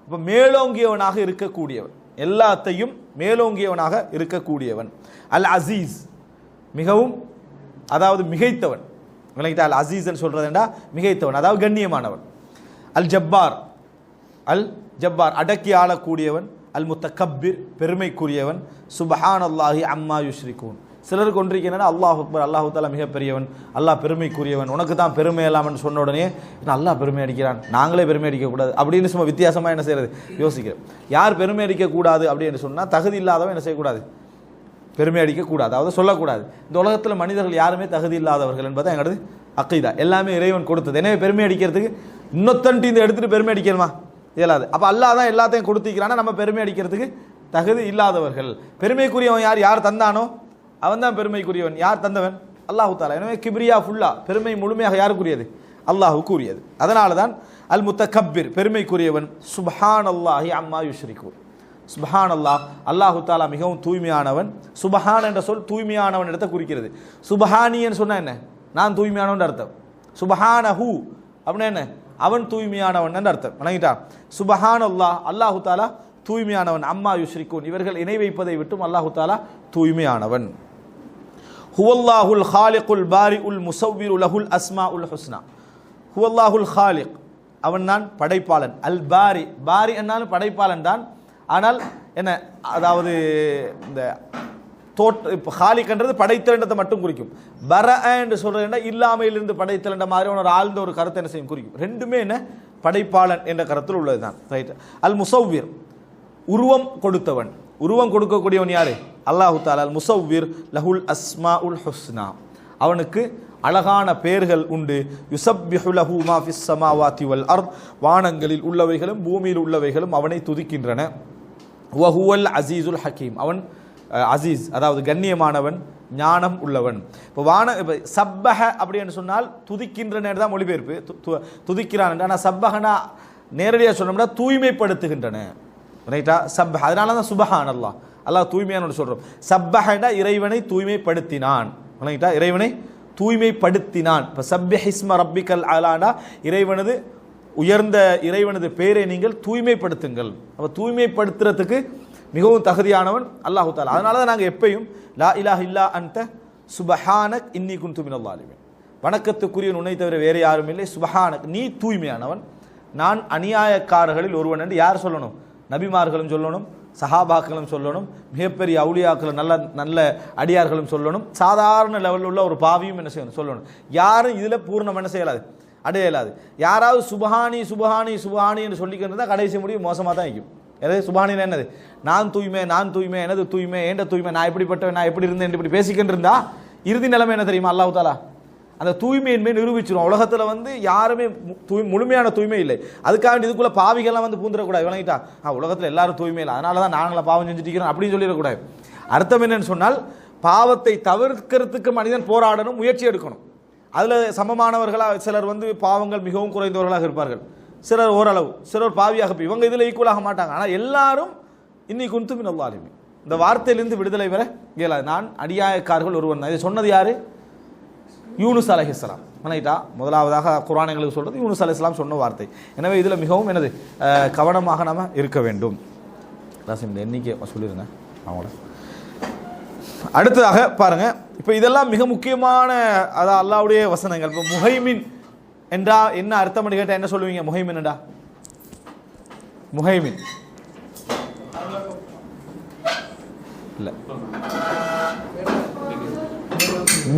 இப்போ மேலோங்கியவனாக இருக்கக்கூடியவன், எல்லாத்தையும் மேலோங்கியவனாக இருக்கக்கூடியவன். அல் அசீஸ், மிகவும் அதாவது மிகைத்தவன், விளங்கிட்டா. அல் அசீஸ் சொல்றதுண்டா மிகைத்தவன், அதாவது கண்ணியமானவன். அல் ஜப்பார், அடக்கி ஆளக்கூடியவன். அல் முத்தகப்பிர், பெருமைக்குரியவன். சுப்ஹானல்லாஹி அம்மா யுஷ்ரிகூன், சிலருக்கு ஒன்றிருக்கிறேன்னா அல்லாஹ் அக்பர், அல்லாஹு தாலா மிகப்பெரியவன், அல்லாஹ் பெருமைக்குரியவன், உனக்கு தான் பெருமை இல்லாமல் சொன்ன உடனே அல்லாஹ் பெருமை அடிக்கிறான், நாங்களே பெருமை அடிக்கக்கூடாது அப்படின்னு சும்மா வித்தியாசமாக என்ன செய்யறது யோசிக்கிறேன். யார் பெருமை அடிக்கக்கூடாது அப்படின்னு சொன்னால் தகுதி இல்லாதவன் என்ன செய்யக்கூடாது, பெருமை அடிக்கக்கூடாது, அதாவது சொல்லக்கூடாது. இந்த உலகத்தில் மனிதர்கள் யாருமே தகுதி இல்லாதவர்கள் என்பதை எங்களது அக்கீதா. எல்லாமே இறைவன் கொடுத்தது. எனவே பெருமை அடிக்கிறதுக்கு இன்னொத்தன்ட்டு இந்த எடுத்துகிட்டு பெருமை அடிக்கணுமா, இயலாது. அப்போ அல்லாஹ் தான் எல்லாத்தையும் கொடுத்திக்கிறான்னா நம்ம பெருமை அடிக்கிறதுக்கு தகுதி இல்லாதவர்கள். பெருமைக்குரியவன் யார், யார் தந்தானோ அவன் தான் பெருமைக்குரியவன். யார் தந்தவன், அல்லாஹு தாலா. எனவே கிப்ரியா ஃபுல்லா, பெருமை முழுமையாக யாருக்குரியது, அல்லாஹுக்குரியது. அதனால தான் அல் முத்தகப்பிர், பெருமைக்குரியவன். சுப்ஹான் அல்லாஹி அம்மா யுஷ்ரிகூன், சுப்ஹான் அல்லாஹ், அல்லாஹு தாலா மிகவும் தூய்மையானவன். சுப்ஹான் என்ற சொல் தூய்மையானவன் இடத்தை குறிக்கிறது. சுப்ஹானின்னு சொன்னா என்ன, நான் தூய்மையானவன் அர்த்தம். சுப்ஹானஹு அப்படின்னா என்ன, அவன் தூய்மையானவன் என்று அர்த்தம். வணங்கிட்டா. சுப்ஹான் அல்லாஹ், அல்லாஹு தாலா தூய்மையானவன். அம்மா யுஷ்ரிகூன், இவர்கள் இணை வைப்பதை விட்டும் அல்லாஹு தாலா தூய்மையானவன். ஹுவல்லாஹுல் ஹாலிகுல் பாரிஉல் முஸவ்விரு லஹுல் அஸ்மாஉல் ஹுஸ்னா. ஹுவல்லாஹுல் ஹாலிக், அவன் தான் படைப்பாளன். அல் பாரி, பாரி என்னாலும் படைப்பாளன் தான். ஆனால் என்ன, அதாவது இந்த ஹாலிக்ன்றது படைத்தலண்டத்தை மட்டும் குறிக்கும். பர என்று சொல்றதுன்னா இல்லாமையிலிருந்து படைத்தலண்ட மாதிரி ஒரு ஆழ்ந்த ஒரு கருத்தை என்ன செய்யும் குறிக்கும். ரெண்டுமே என்ன, படைப்பாளன் என்ற கருத்தில் உள்ளதுதான். ரைட். அல் முஸவ்விர், உருவம் கொடுத்தவன். உருவம் கொடுக்கக்கூடியவன் யாரு, அல்லாஹு தாலா. அல் முஸவ்விர் லஹுல் அஸ்மாஉல் ஹுஸ்னா, அவனுக்கு அழகான பெயர்கள் உண்டு. யுஸப்பிஹு லஹு மா ஃபிஸ் ஸமாவாதி வல் அர்த், வானங்களில் உள்ளவைகளும் பூமியில் உள்ளவைகளும் அவனை துதிக்கின்றன. வ ஹுவல் அஸீஸுல் ஹக்கீம், அவன் அசீஸ் அதாவது கண்ணியமானவன், ஞானம் உள்ளவன். இப்போ இப்போ சப்பஹ அப்படின்னு சொன்னால் துதிக்கின்றன தான் மொழிபெயர்ப்பு, துதிக்கிறான். ஆனால் சப்பஹனா நேரடியாக சொன்னோம்னா தூய்மைப்படுத்துகின்றன. ரைட்டா, சப்பஹ. அதனால தான் சுபஹான் அல்லாஹ், அல்லாஹ் தூய்மையானு சொல்கிறோம். சப்பஹனா இறைவனை தூய்மைப்படுத்தினான். ரைட்டா, இறைவனை தூய்மைப்படுத்தினான். இப்போ சப்பிஹிஸ்ம ரப்பிக்கல் அலானா, இறைவனது உயர்ந்த இறைவனது பெயரை நீங்கள் தூய்மைப்படுத்துங்கள். அப்போ தூய்மைப்படுத்துறதுக்கு மிகவும் தகுதியானவன் அல்லாஹு தாலா. அதனால தான் நாங்கள் எப்பயும் லா இலாஹ இல்லா அன்த சுபஹானக் இன்னி குன்து மினல் ஸாலிமீன், வணக்கத்துக்குரியவன் உன்னை தவிர வேறு யாரும் இல்லை, சுபஹானக் நீ தூய்மையானவன், நான் அநியாயக்காரர்களில் ஒருவன் என்று யார் சொல்லணும், நபிமார்களும் சொல்லணும், சஹாபாக்களும் சொல்லணும், மிகப்பெரிய அவுலியாக்களும் நல்ல நல்ல அடியார்களும் சொல்லணும், சாதாரண லெவலில் உள்ள ஒரு பாவியும் என்ன செய்யணும் சொல்லணும். யாரும் இதில் பூர்ணம் என்ன செய்யலாது, அடையலாது. யாராவது சுபஹானி சுபஹானி சுபஹானி என்று சொல்லிக்கிட்டு தான் கடைசி முடிவு மோசமாக தான் இருக்கும். எனவே சுபஹானினா என்னது, நான் தூய்மை, நான் தூய்மை, எனது தூய்மை, ஏண்ட தூய்மை, நான் எப்படிப்பட்டவன், நான் எப்படி இருந்தேன், இப்படி பேசிக்கிட்டு இருந்தா இறுதி நிலைமை என்ன தெரியுமா, அல்லாஹ் தாலா அந்த தூய்மையின்மை நிரூபிச்சிடும். உலகத்தில் யாருமே முழுமையான தூய்மை இல்லை. அதுக்காக இதுக்குள்ள பாவிகள்லாம் பூந்துடக்கூடாது. விளங்கிட்டா, உலகத்தில் எல்லாரும் தூய்மை இல்லை, அதனால தான் நாங்களாம் பாவம் செஞ்சுட்டு அப்படின்னு சொல்லிடக்கூடாது. அர்த்தம் என்னன்னு சொன்னால், பாவத்தை தவிர்க்கிறதுக்கு மனிதன் போராடணும், முயற்சி எடுக்கணும். அதில் சமமானவர்களாக சிலர் பாவங்கள் மிகவும் குறைந்தவர்களாக இருப்பார்கள், சிலர் ஓரளவு, சிலர் பாவியாக இவங்க இதில் ஈக்குவலாக மாட்டாங்க. ஆனால் எல்லாரும் இன்னி குன்து மினல் ஸாலிமீன், இந்த வார்த்தையிலிருந்து விடுதலை பெற இயலாது. நான் அநியாயக்காரர்கள் ஒருவன். இதை சொன்னது யாரு, யூனுஸ் அலைஹிஸ்ஸலாம். ரைட்டா, முதலாவதாக குர்ஆன் எங்களுக்கு சொல்றது யூனுஸ் அலைஹிஸ்ஸலாம் சொன்ன வார்த்தை. எனவே இதில் மிகவும் என்னது கவனமாக நாம இருக்க வேண்டும். இந்த எண்ணிக்கை சொல்லிருங்க அவங்கள. அடுத்ததாக பாருங்க, இப்போ இதெல்லாம் மிக முக்கியமான அதான் அல்லாஹ்வுடைய வசனங்கள். இப்போ முஹைமின் என்றா என்ன அர்த்தம் கேட்டால் என்ன சொல்லுவீங்க? முஹைமின் என்றா, முஹைமின் இல்ல,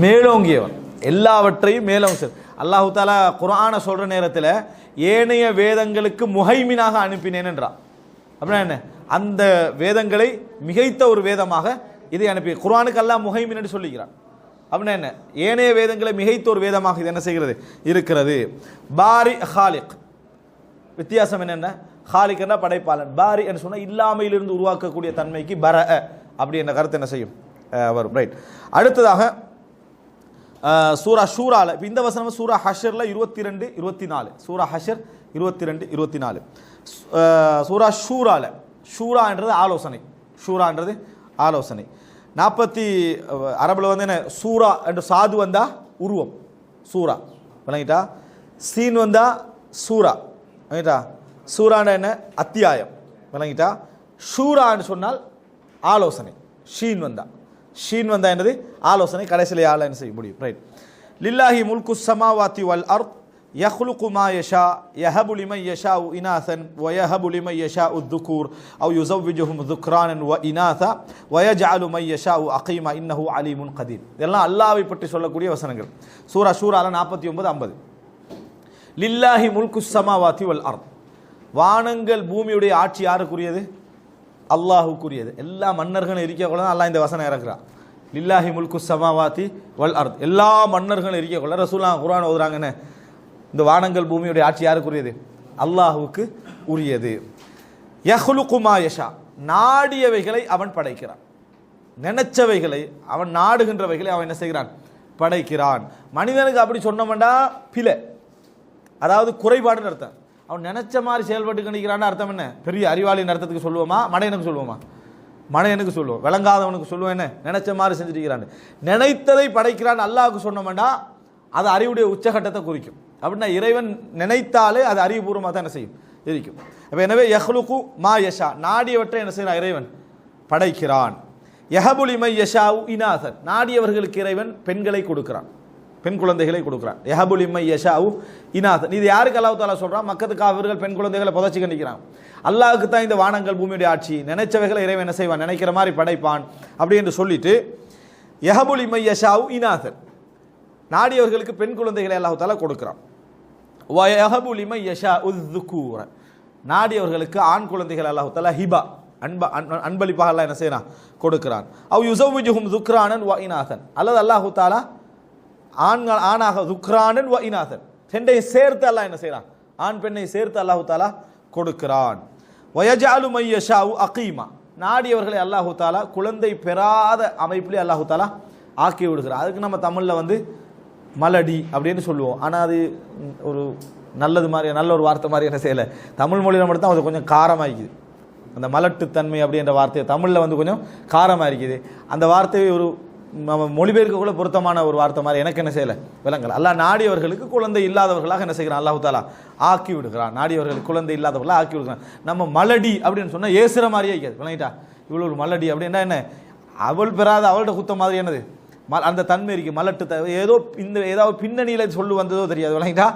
மேலோங்கியவன், எல்லாவற்றையும் மேலோங்க. அல்லாஹு தாலா குர்ஆனை சொல்ற நேரத்தில் ஏனைய வேதங்களுக்கு முஹைமினாக அனுப்பினேன் என்றா. அப்படின்னா என்ன, அந்த வேதங்களை மிகைத்த ஒரு வேதமாக இதை அனுப்பி. குர்ஆனுக்கு அல்லாஹ் முஹைமின் என்று சொல்லிக்கிறான். அப்படின்னா என்ன, ஏனைய வேதங்களை மிகைத்த ஒரு வேதமாக இது என்ன செய்கிறது இருக்கிறது. பாரி ஹாலிக், வித்தியாசம் என்னென்ன, ஹாலிக் என்ற படைப்பாளன், பாரி என்று சொன்னால் இல்லாமையிலிருந்து உருவாக்கக்கூடிய தன்மைக்கு பர அப்படி என்ற கருத்து என்ன செய்யும் வரும். ரைட். அடுத்ததாக சூரா ஷூரால, இப்போ இந்த வசனம் சூரா ஹஷர்ல 22, 24, சூரா ஹஷர் 22, 24. சூரா ஷூரால, ஷூரான்றது ஆலோசனை, ஷூரான்றது ஆலோசனை. 40 அரபுல என்ன, சூரா என்று சாது வந்தா உருவம் சூரா, விளங்கிட்டா. சீன் வந்தா சூரா, விளங்கிட்டா. சூரான என்ன, அத்தியாயம், விளங்கிட்டா. ஷூரான்னு சொன்னால் ஆலோசனை. ஷீன் வந்தா என்னது, ஆலோசனை. கடைசியில் ஆல என்ன செய்ய முடியும். ரைட். லில்லாஹி முல்கு ஸமாவாதி வல் அர்த் யஹ்லுகு மா யஷா யஹபு லிமன் யஷாஉ இனாசன் வ யஹபு லிமன் யஷாஉ துக்கூர் அவ் யுஸவ்விஜுஹும் துக்ரானன் வ இனாஸா வ யஜ்அலு மன் யஷாஉ அகீமா இன்னஹு அலீமுன் கதீர். இதெல்லாம் அல்லாஹ்வை பற்றி சொல்லக்கூடிய வசனங்கள். சூரா ஷூரால 49 50. லில்லாஹி முல்குஸ் ஸமாவாதி வல் அர்த். வானங்கள் பூமியுடைய ஆட்சி யாருக்குரியது? அல்லாஹ்வுக்குரியது. எல்லா மன்னர்களும் இருக்கக்குள்ள அல்லாஹ் இந்த வசனம் இறக்குறான். லில்லாஹி முல்குஸ் ஸமாவாதி வல் அர்த். எல்லா மன்னர்களும் இருக்கக்குள்ள ரசூலுல்லாஹ் குர்ஆன் ஓதுறாங்கன்னு இந்த வானங்கள் பூமியுடைய ஆட்சி யாருக்குரியது? அல்லாஹ்வுக்கு உரியது. யஹ்லுகு மா யஷா. நாடியவைகளை அவன் படைக்கிறான். நினைச்சவைகளை அவன் நாடுகின்றவைகளை அவன் என்ன செய்கிறான்? படைக்கிறான். மனிதனுக்கு அப்படி சொன்னவன்டா பிழை, அதாவது குறைபாடுன்னு அர்த்தம். அவன் நினைச்ச மாதிரி செயல்பட்டு கணிக்கிறான்னு அர்த்தம் என்ன? பெரிய அறிவாளியின் அர்த்தத்துக்கு சொல்லுவோமா? மடையனுக்கு சொல்லுவோமா? மடையனுக்கு சொல்லுவோம். விளங்காதவனுக்கு சொல்லுவோம் என்ன? நினைச்ச மாதிரி செஞ்சுட்டு நினைத்ததை படைக்கிறான் அல்லாஹ்வுக்கு சொன்னோம்னா அது அறிவுடைய உச்சகட்டத்தை குறிக்கும். அப்படின்னா இறைவன் நினைத்தாலே அது அறிவுபூர்வமாக தான் என்ன செய்யும்? இருக்கும். அப்போ எனவே யஹ்லுகு மா யஷா, நாடியவற்றை என்ன செய்யறான்? இறைவன் படைக்கிறான். யஹபு லிமன் யஷாஉ இனாசன். நாடியவர்களுக்கு இறைவன் பெண்களை கொடுக்கிறான், பெண் குழந்தைகளை கொடுக்கிறான். யஹபு லிமன் யஷாஉ இனாசன். இது யாருக்கு அல்லாஹ் தஆலா சொல்றான்? மக்கத்து காஃபிர்கள் பெண் குழந்தைகளை புதைச்சி கண்டிக்கிறான். அல்லாஹ்வுக்கு தான் இந்த வானங்கள் பூமியுடைய ஆட்சி, நினைச்சவைகளை இறைவன் என்ன செய்வான்? நினைக்கிற மாதிரி படைப்பான் அப்படி என்று சொல்லிட்டு யஹபு லிமன் யஷாஉ இனாசன், நாடியவர்களுக்கு பெண் குழந்தைகளை அல்லாஹ் தஆலா கொடுக்கிறான். வ யஹபு லிமன் யஷாஉ ذுகூர. நாடியவர்களுக்கு ஆண் குழந்தைகள் அல்லாஹ் தஆலா ஹிபா அன்பளிப்பாக அல்லாஹ் என்ன செய்யறான்? கொடுக்கிறான். அவ் யுஸவ்விஜுஹும் துக்ரானன் வ இனாசன். அல்லது அல்லாஹ் தஆலா ஆணாக துக்ரானன் வ இனாசன் ரெண்டையும் சேர்த்து அல்லாஹ் என்ன செய்யறான்? ஆண் பெண்ணை சேர்த்து அல்லாஹ் தஆலா கொடுக்கிறான். வ யஜ்அலு மன் யஷாஉ அகீமா. நாடியவர்களை அல்லாஹ் தஆலா குழந்தை பெறாத அமைப்பிலே அல்லாஹ் தஆலா ஆக்கி விடுகிறார். அதுக்கு நம்ம தமிழில் மலடி அப்படின்னு சொல்லுவோம். ஆனால் அது ஒரு நல்லது மாதிரி, நல்ல ஒரு வார்த்தை மாதிரி என்ன செய்யலை. தமிழ் மொழியில் மட்டும் தான் அது கொஞ்சம் காரமாக இருக்குது. அந்த மலட்டுத்தன்மை அப்படின்ற வார்த்தையை தமிழில் கொஞ்சம் காரமாக இருக்குது. அந்த வார்த்தையை ஒரு மொழிபெயர்க்கக்குள்ள பொருத்தமான ஒரு வார்த்தை மாதிரி எனக்கு என்ன செய்யலை விளங்கல். அல்லாஹ் நாடியவர்களுக்கு குழந்தை இல்லாதவர்களாக என்ன செய்கிறான்? அல்லாஹ் தஆலா ஆக்கி விடுகிறான். நாடியவர்களுக்கு குழந்தை இல்லாதவர்களாக ஆக்கி விடுகிறான். நம்ம மலடி அப்படின்னு சொன்னால் ஏசுகிற மாதிரியே இருக்காது. விளங்கிட்டா? இவ்வளோ ஒரு மலடி அப்படின்னா என்ன? அவள் பெறாத அவள்கிட்ட குத்த மாதிரி என்னது அந்த தன்மை இருக்கு. மலட்டு ஏதோ இந்த ஏதாவது பின்னணியில் சொல்லு வந்ததோ தெரியாது. விளங்கிட்டா?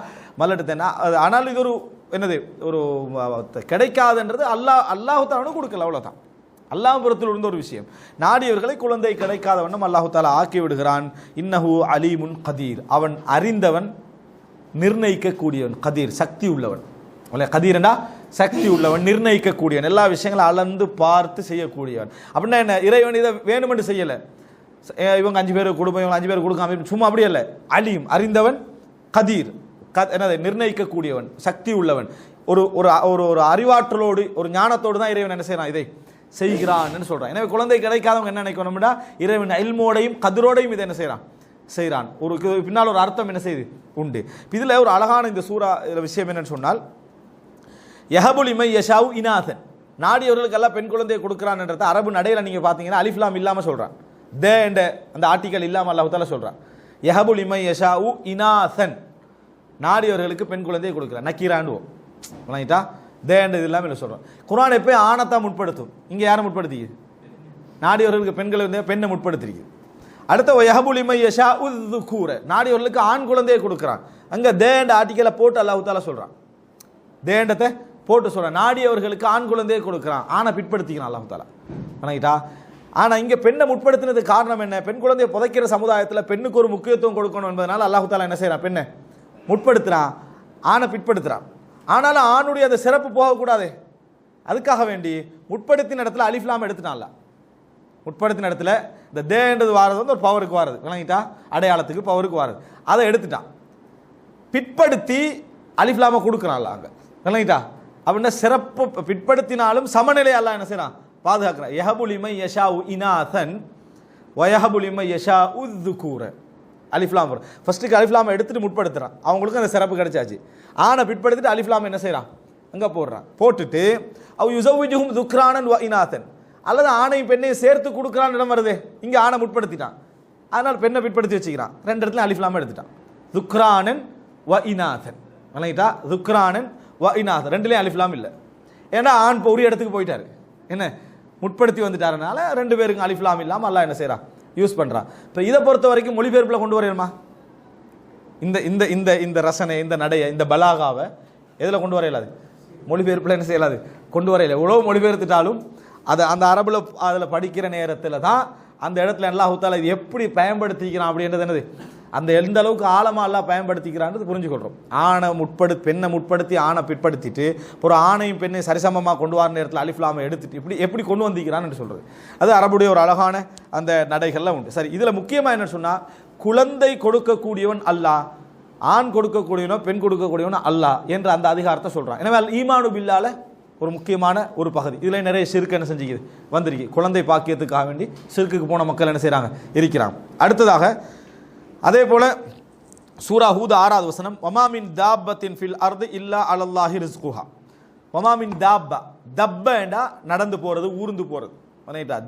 மலட்டு தன்மை. ஆனால் இது ஒரு என்னது ஒரு கிடைக்காதுன்றது அல்லாஹ் தஆலா கொடுக்கல, அவ்வளோதான். அல்லாஹ் புறத்தில் இருந்த ஒரு விஷயம். நாடியவர்களை குழந்தை கிடைக்காத வண்ணம் அல்லாஹ் தஆலா ஆக்கி விடுகிறான். இன்னஹு அலீமுன் கதீர். அவன் அறிந்தவன், நிர்ணயிக்கக்கூடியவன். கதீர் சக்தி உள்ளவன். கதீரண்டா சக்தி உள்ளவன், நிர்ணயிக்கக்கூடியவன், எல்லா விஷயங்களும் அளந்து பார்த்து செய்யக்கூடியவன். அப்படின்னா என்ன? இறைவன் இதை வேணுமென்று செய்யலை. இவங்க 5 பேர் கொடுப்போம், இவங்க 5 பேர் கொடுக்காம சும்மா அப்படி இல்லை. அலீம் அறிந்தவன், கதீர் என்னது நிர்ணயிக்கக்கூடியவன், சக்தி உள்ளவன். ஒரு ஒரு அறிவாற்றலோடு ஒரு ஞானத்தோடு தான் இறைவன் என்ன செய்யறான்? இதை செய்கிறான்னு சொல்றான். எனவே குழந்தை கிடைக்காதவங்க என்ன நினைக்கணும்னா இறைவன் இல்மோடையும் கதிரோடையும் இதை என்ன செய்கிறான். ஒரு பின்னால் ஒரு அர்த்தம் என்ன செய்யுது உண்டு. இதில் ஒரு அழகான இந்த சூரா விஷயம் என்னன்னு சொன்னால் யஹபு லிமன் யஷாஉ இனாசன். நாடியவர்களுக்கெல்லாம் பெண் குழந்தையை கொடுக்குறான்ன்றத அரபு நடையில் நீங்கள் பார்த்தீங்கன்னா அலிஃப்லாம் இல்லாமல் சொல்கிறான். என்ற அந்த ஆர்டிக்கல் இல்லாமல் அல்லாஹ் தஆலா சொல்கிறான். யஹபு லிமன் யஷாஉ இனாசன். நாடியவர்களுக்கு பெண் குழந்தையை கொடுக்குறான். நக்கீராண்டுவோம் விளங்கிட்டா? என்ற இது இல்லாமல் இல்லை சொல்கிறோம். குர்ஆன் எப்போ ஆணத்தான் முற்படுத்தும். இங்கே யாரை முற்படுத்திக்கு? நாடியவர்களுக்கு பெண்களை பெண்ணை முற்படுத்திருக்கு. அடுத்த யஹபு லிமன் யஷாஉ ذுகூர. நாடியவர்களுக்கு ஆண் குழந்தையை கொடுக்குறான். அங்கே என்ற ஆர்டிக்கலை போட்டு அல்லாஹ் தஆலா சொல்கிறான். தேண்டத்தை போட்டு சொல்கிறான். நாடியவர்களுக்கு ஆண் குழந்தையை கொடுக்குறான். ஆணை பிற்படுத்திக்கிறான் அல்லாஹ் தஆலா. வணங்கிட்டா? ஆனால் இங்கே பெண்ணை முற்படுத்தினது காரணம் என்ன? பெண் குழந்தையை புதைக்கிற சமுதாயத்தில் பெண்ணுக்கு ஒரு முக்கியத்துவம் கொடுக்கணும் என்பதனால் அல்லாஹ் தஆலா என்ன செய்கிறான்? பெண்ணை முற்படுத்துகிறான், ஆணை பிற்படுத்துகிறான். ஆனாலும் ஆணுடைய அந்த சிறப்பு போகக்கூடாது. அதுக்காக வேண்டி முற்படுத்தின இடத்துல அலிஃப்லாம் எடுத்துட்டான்ல. முற்படுத்தின இடத்துல இந்த தேன்றது வாரது ஒரு பவருக்கு வாரது. விளங்கிட்டா? அடையாளத்துக்கு பவருக்கு வாரது. அதை எடுத்துட்டான். பிற்படுத்தி அலிஃப்லாமை கொடுக்குறான்ல அங்கே. விளங்கிட்டா? அப்படின்னா சிறப்பு பிற்படுத்தினாலும் சமநிலை அல்லாஹ் என்ன செய்யறான்? பாதுகாக்கிறான். யஹபு லிமன் யஷாஉ இனாசன் வ யஹபு லிமன் யஷாஉ ذுகூர. அலிஃப்லாம் ஃபர்ஸ்ட்டுக்கு அலிஃப்லாமை எடுத்துட்டு முற்படுத்துறான். அவங்களுக்கு அந்த சிறப்பு கிடைச்சாச்சு. ஆனை பிற்படுத்திட்டு அலிஃப்லாம் என்ன செய்யறான்? அங்கே போடுறான். போட்டுட்டு அவ் யுஸவ்விஜுஹும் துக்ரானன் வ இனாசன். அல்லது ஆணையும் பெண்ணையும் சேர்த்து கொடுக்குறான்னு இடம் வருது. இங்கே ஆணை முற்படுத்திட்டான், அதனால் பெண்ணை பிற்படுத்தி வச்சுக்கிறான். 2 இடத்துல அலிஃப்லாம் எடுத்துட்டான். துக்ரானன் வ இனாசன். விளங்கிட்டா? துக்ரானன் வ இனாசன் ரெண்டுலேயும் அலிஃப்லாம் இல்லை. ஏன்னா ஆண் இப்போ ஒரு இடத்துக்கு போயிட்டாரு. என்ன முற்படுத்தி வந்துட்டாருனால 2 பேருக்கு அலிஃப்லாம் இல்லாமல் அல்லாஹ் என்ன செய்கிறான்? யூஸ் பண்ணுறான். இப்போ இதை பொறுத்த வரைக்கும் மொழிபெயர்ப்பில் கொண்டு வரணுமா? இந்த இந்த இந்த இந்த ரசனை, இந்த நடைய, இந்த பலாகாவை எதில் கொண்டு வர இயலாது? மொழிபெயர்ப்பில் என்ன செய்யலாது? கொண்டு வர இல்லை. எவ்வளோ மொழிபெயர்த்துட்டாலும் அதை அந்த அரபில் அதில் படிக்கிற நேரத்தில் தான் அந்த இடத்துல அல்லாஹ் தஆலா இது எப்படி பயன்படுத்திக்கிறான் அப்படின்றது என்னது, அந்த எந்த அளவுக்கு ஆழமாக எல்லாம் பயன்படுத்திக்கிறான்றது புரிஞ்சுக்கொள்கிறோம். பெண்ணை முற்படுத்தி ஆணை பிற்படுத்திட்டு ஒரு ஆணையும் பெண்ணையும் சரிசமமாக கொண்டு வர நேரத்தில் அலிஃப்லாமை எடுத்துட்டு இப்படி எப்படி கொண்டு வந்திக்கிறான்னு என்று சொல்கிறது, அது அரபுடைய ஒரு அழகான அந்த நடைகள்லாம் உண்டு. சரி, இதில் முக்கியமாக என்ன சொன்னால், குழந்தை கொடுக்கக்கூடியவன் அல்லாஹ், ஆண் கொடுக்கக்கூடியவனோ பெண் கொடுக்கக்கூடியவனோ அல்லாஹ் என்ற அந்த அதிகாரத்தை சொல்கிறான். எனவே ஈமானு பில்லால ஒரு முக்கியமான ஒரு பகுதி. இதில் நிறைய சிறுக்கு என்ன செஞ்சுக்குது வந்திருக்கு. குழந்தை பாக்கியத்துக்காக வேண்டி சிறுக்குக்கு போன மக்கள் என்ன செய்கிறாங்க, இருக்கிறாங்க. அடுத்ததாக அதே போல சூரா ஹூத் 6வது வசனம், வமாமின் தாப்பத்தின் ஃபில் அர்து இல்லா அலல்லாஹி ரிஸ்குஹா. வமாமின் தாப்பா, தப்பேண்டா நடந்து போகிறது, ஊர்ந்து போகிறது.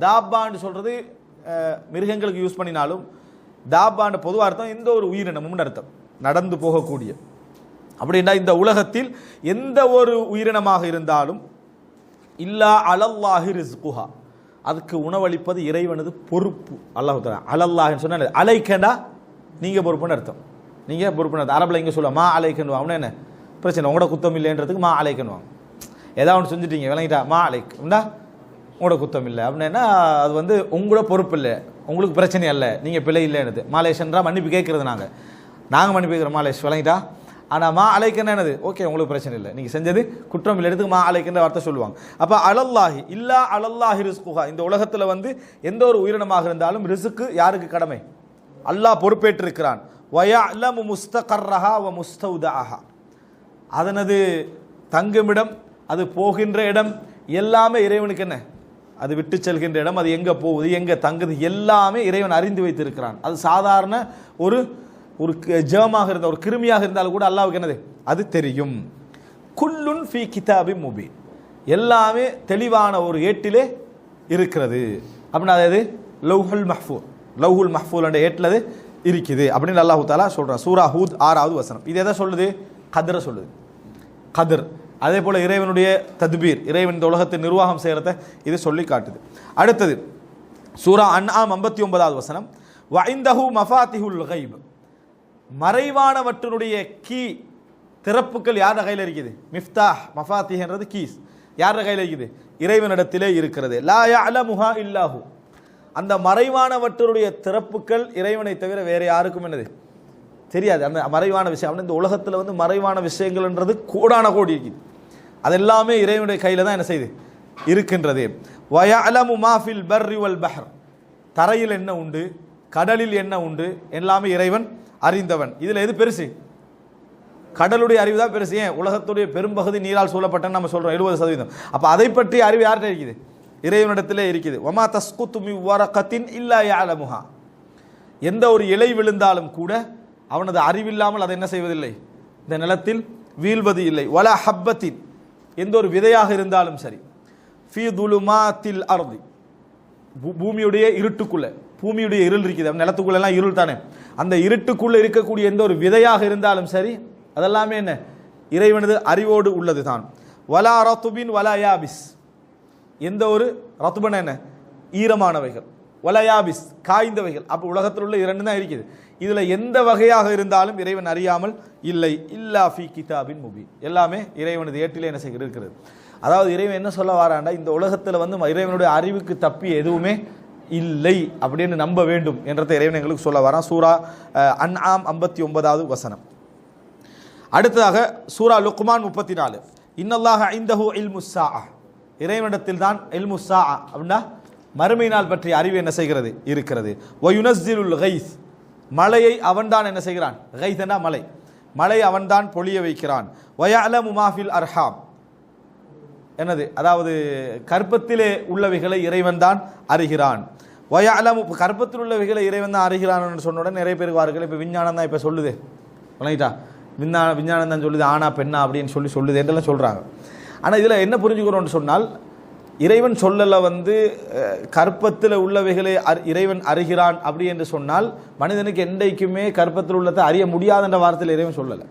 தாப்பான்னு சொல்கிறது மிருகங்களுக்கு யூஸ் பண்ணினாலும் தாப்பாண்ட பொதுவாக அர்த்தம் எந்த ஒரு உயிரினமும் அர்த்தம், நடந்து போகக்கூடிய. அப்படின்னா இந்த உலகத்தில் எந்த ஒரு உயிரினமாக இருந்தாலும் இல்லா அலல்லாஹி ரிஸ்குஹா, அதுக்கு உணவளிப்பது இறைவனது பொறுப்பு. அல்லாஹ் தஆலா அலல்லாஹ்னு சொன்னா அலைக்கண்டா நீங்கள் பொறுப்புன்னு அர்த்தம், நீங்கள் பொறுப்புன்னு அர்த்தம். அரபில் இங்கே சொல்லுவாங்க மா அலைக்கன்னு வாங்க, என்ன பிரச்சனை, உங்களோட குத்தம் இல்லைன்றதுக்கு மா அலைக்கன்னு வாங்க. ஏதாவது ஒன்று செஞ்சுட்டீங்க விளங்கிட்டா, மா அலைக் உண்டா, உங்களோட குத்தம் இல்லை அப்படின்னா அது வந்து உங்களோட பொறுப்பு இல்லை, உங்களுக்கு பிரச்சனை இல்லை, நீங்கள் பிழை இல்லைன்றது. மாலேஷன்றா மன்னிப்பு கேட்குறது, நாங்கள் மன்னிப்பு கேட்குறோம் மாலேஷ் விளங்கிட்டா. ஆனால் மா அலைக்கன்னு என்னது, ஓகே உங்களுக்கு பிரச்சனை இல்லை, நீங்கள் செஞ்சது குற்றம் இல்லை, எடுத்து மா அலைக்கின்ற வார்த்தை சொல்லுவாங்க. அப்போ அலல்லாஹி இல்லா அலல்லாஹி ரிஸ்குஹா, இந்த உலகத்தில் வந்து எந்த ஒரு உயிரினமாக இருந்தாலும் ரிஸ்க்கு யாருக்கு கடமை, அல்லாஹ் பொறுப்பேற்றிருக்கிறான். வயஅலமு முஸ்தகர்ரஹா வ முஸ்தௌதஅஹா, அதனது தங்குமிடம், அது போகின்ற இடம் எல்லாமே இறைவனுக்கு என்ன, அது விட்டு செல்கின்ற இடம், அது எங்கே போகுது எங்கே தங்குது எல்லாமே இறைவன் அறிந்து வைத்திருக்கிறான். அது சாதாரண ஒரு ஒரு ஜெர்மாக இருந்த ஒரு கிருமியாக இருந்தாலும் கூட அல்லாஹ்வுக்கு என்னது அது தெரியும். குல்லுன் ஃபீ கிதாபி முபீன், எல்லாமே தெளிவான ஒரு ஏட்டிலே இருக்கிறது. அப்படின்னா அதாவது லௌஹுல் மஹ்ஃபூஸ், லௌஹுல் மஹ்ஃபூஸ் என்ற ஏட்டில் அது இருக்குது அப்படின்னு அல்லாஹ் தஆலா சொல்கிறான். சூரா ஹூத் 6வது வசனம். இது எதை சொல்லுது, கதிரை சொல்லுது, கதிர். அதே போல் இறைவனுடைய தத்பீர், இறைவன் இந்த உலகத்தை நிர்வாகம் செய்கிறத இது சொல்லி காட்டுது. அடுத்தது சூரா அன்ஆம் 59வது வசனம், வஇந்தஹு மஃபாத்திஹுல் கைப், மறைவானவற்றினுடைய கீ திறப்புகள் யார் கையில் இருக்குது, மிஃப்தாஹ் மஃபாத்திஹ்ன்றது கீஸ், யார் கையில் இருக்குது, இறைவனிடத்திலே இருக்கிறது. லா யஅலமுஹா இல்லாஹு, அந்த மறைவானவற்றுடைய திறப்புகள் இறைவனை தவிர வேறு யாருக்கும் என்னது தெரியாது. அந்த மறைவான விஷயம், இந்த உலகத்தில் வந்து மறைவான விஷயங்கள்ன்றது கோடான கோடி இருக்குது, அதெல்லாமே இறைவனுடைய கையில் தான் என்ன செய்யுது இருக்கின்றது. வயஅலமு மா ஃபில் பர்ரி வல் பஹர், தரையில் என்ன உண்டு கடலில் என்ன உண்டு எல்லாமே இறைவன் அறிந்தவன். இதில் எது பெருசு, கடலுடைய அறிவு தான் பெருசு. ஏன், உலகத்துடைய பெரும்பகுதி நீரால் சூழப்பட்டன்னு நம்ம சொல்கிறோம் 70%. அப்போ அதை பற்றி அறிவு யார்கிட்ட இருக்குது, இறைவனிடத்திலே இருக்குது. வமா தஸ்குத்து மின் வரகத்தின் இல்லா யஅலமுஹா, எந்த ஒரு இலை விழுந்தாலும் கூட அவனது அறிவில்லாமல் அதை என்ன செய்வதில்லை, இந்த நிலத்தில் வீழ்வது இல்லை. வலா ஹப்பத்தின், எந்த ஒரு விதையாக இருந்தாலும் சரி. ஃபீ துலுமாத்தில் அர்தி, பூமியுடைய இருட்டுக்குள்ளே, பூமியுடைய இருள் இருக்குது, நிலத்துக்குள்ளெல்லாம் இருள் தானே, அந்த இருட்டுக்குள்ளே இருக்கக்கூடிய எந்த ஒரு விதையாக இருந்தாலும் சரி அதெல்லாமே என்ன இறைவனது அறிவோடு உள்ளது தான். வலா ரத்துபின் வலா யாபிஸ், எந்த ஒரு ரத்துபன் என்ன ஈரமானவைகள், வலா யாபிஸ் காய்ந்தவைகள். அப்போ உலகத்தில் உள்ள இரண்டு தான் இருக்குது. இதில் எந்த வகையாக இருந்தாலும் இறைவன் அறியாமல் இல்லை. இல்லா ஃபி கிதாபின் முபீன், எல்லாமே இறைவனது ஏட்டிலே என்ன செய்கிறது இருக்கிறது. அதாவது இறைவன் என்ன சொல்ல வாராண்டா, இந்த உலகத்தில் வந்து இறைவனுடைய அறிவுக்கு தப்பி எதுவுமே இல்லை அப்படின்னு நம்ப வேண்டும் என்றதை இறைவன் எங்களுக்கு சொல்ல வரான். சூரா அன்ஆம் 59வது வசனம். அடுத்ததாக சூரா லுக்மான் 34, இன்னல்லாஹ இந்தஹு இல்முஸ் ஸாஅ, இறைவனிடத்தில் தான் இல்முஸ் ஸாஅ அப்படின்னா மறுமை நாள் பற்றிய அறிவு என்ன செய்கிறது இருக்கிறது. வயுனஸ்ஸிலுல் கைஸ், மழையை அவன்தான் என்ன செய்கிறான், கைஸ்னா மழை, மழை அவன்தான் பொழிய வைக்கிறான். வயஅலமு மா ஃபில் அர்ஹாம், என்னது அதாவது கர்ப்பத்திலே உள்ளவைகளை இறைவன் தான் அறிகிறான். வயஅலமு, கர்ப்பத்தில் உள்ளவைகளை இறைவன் தான் அறிகிறான்னு சொன்ன உடனே நிறைய பேருக்கு வார்கள் இப்போ விஞ்ஞானம் தான் இப்போ சொல்லுது, விளங்கிட்டா, விஞ்ஞானம் தான் சொல்லுது ஆனா பெண்ணா அப்படின்னு சொல்லுது என்றெல்லாம் சொல்கிறாங்க. ஆனால் இதில் என்ன புரிஞ்சுக்கிறோம்னு சொன்னால், இறைவன் சொல்லலை வந்து கர்ப்பத்தில் உள்ளவைகளை இறைவன் அறிகிறான் அப்படி என்று சொன்னால் மனிதனுக்கு என்றைக்குமே கர்ப்பத்தில் உள்ளதை அறிய முடியாதுன்ற வார்த்தையில் இறைவன் சொல்லலை.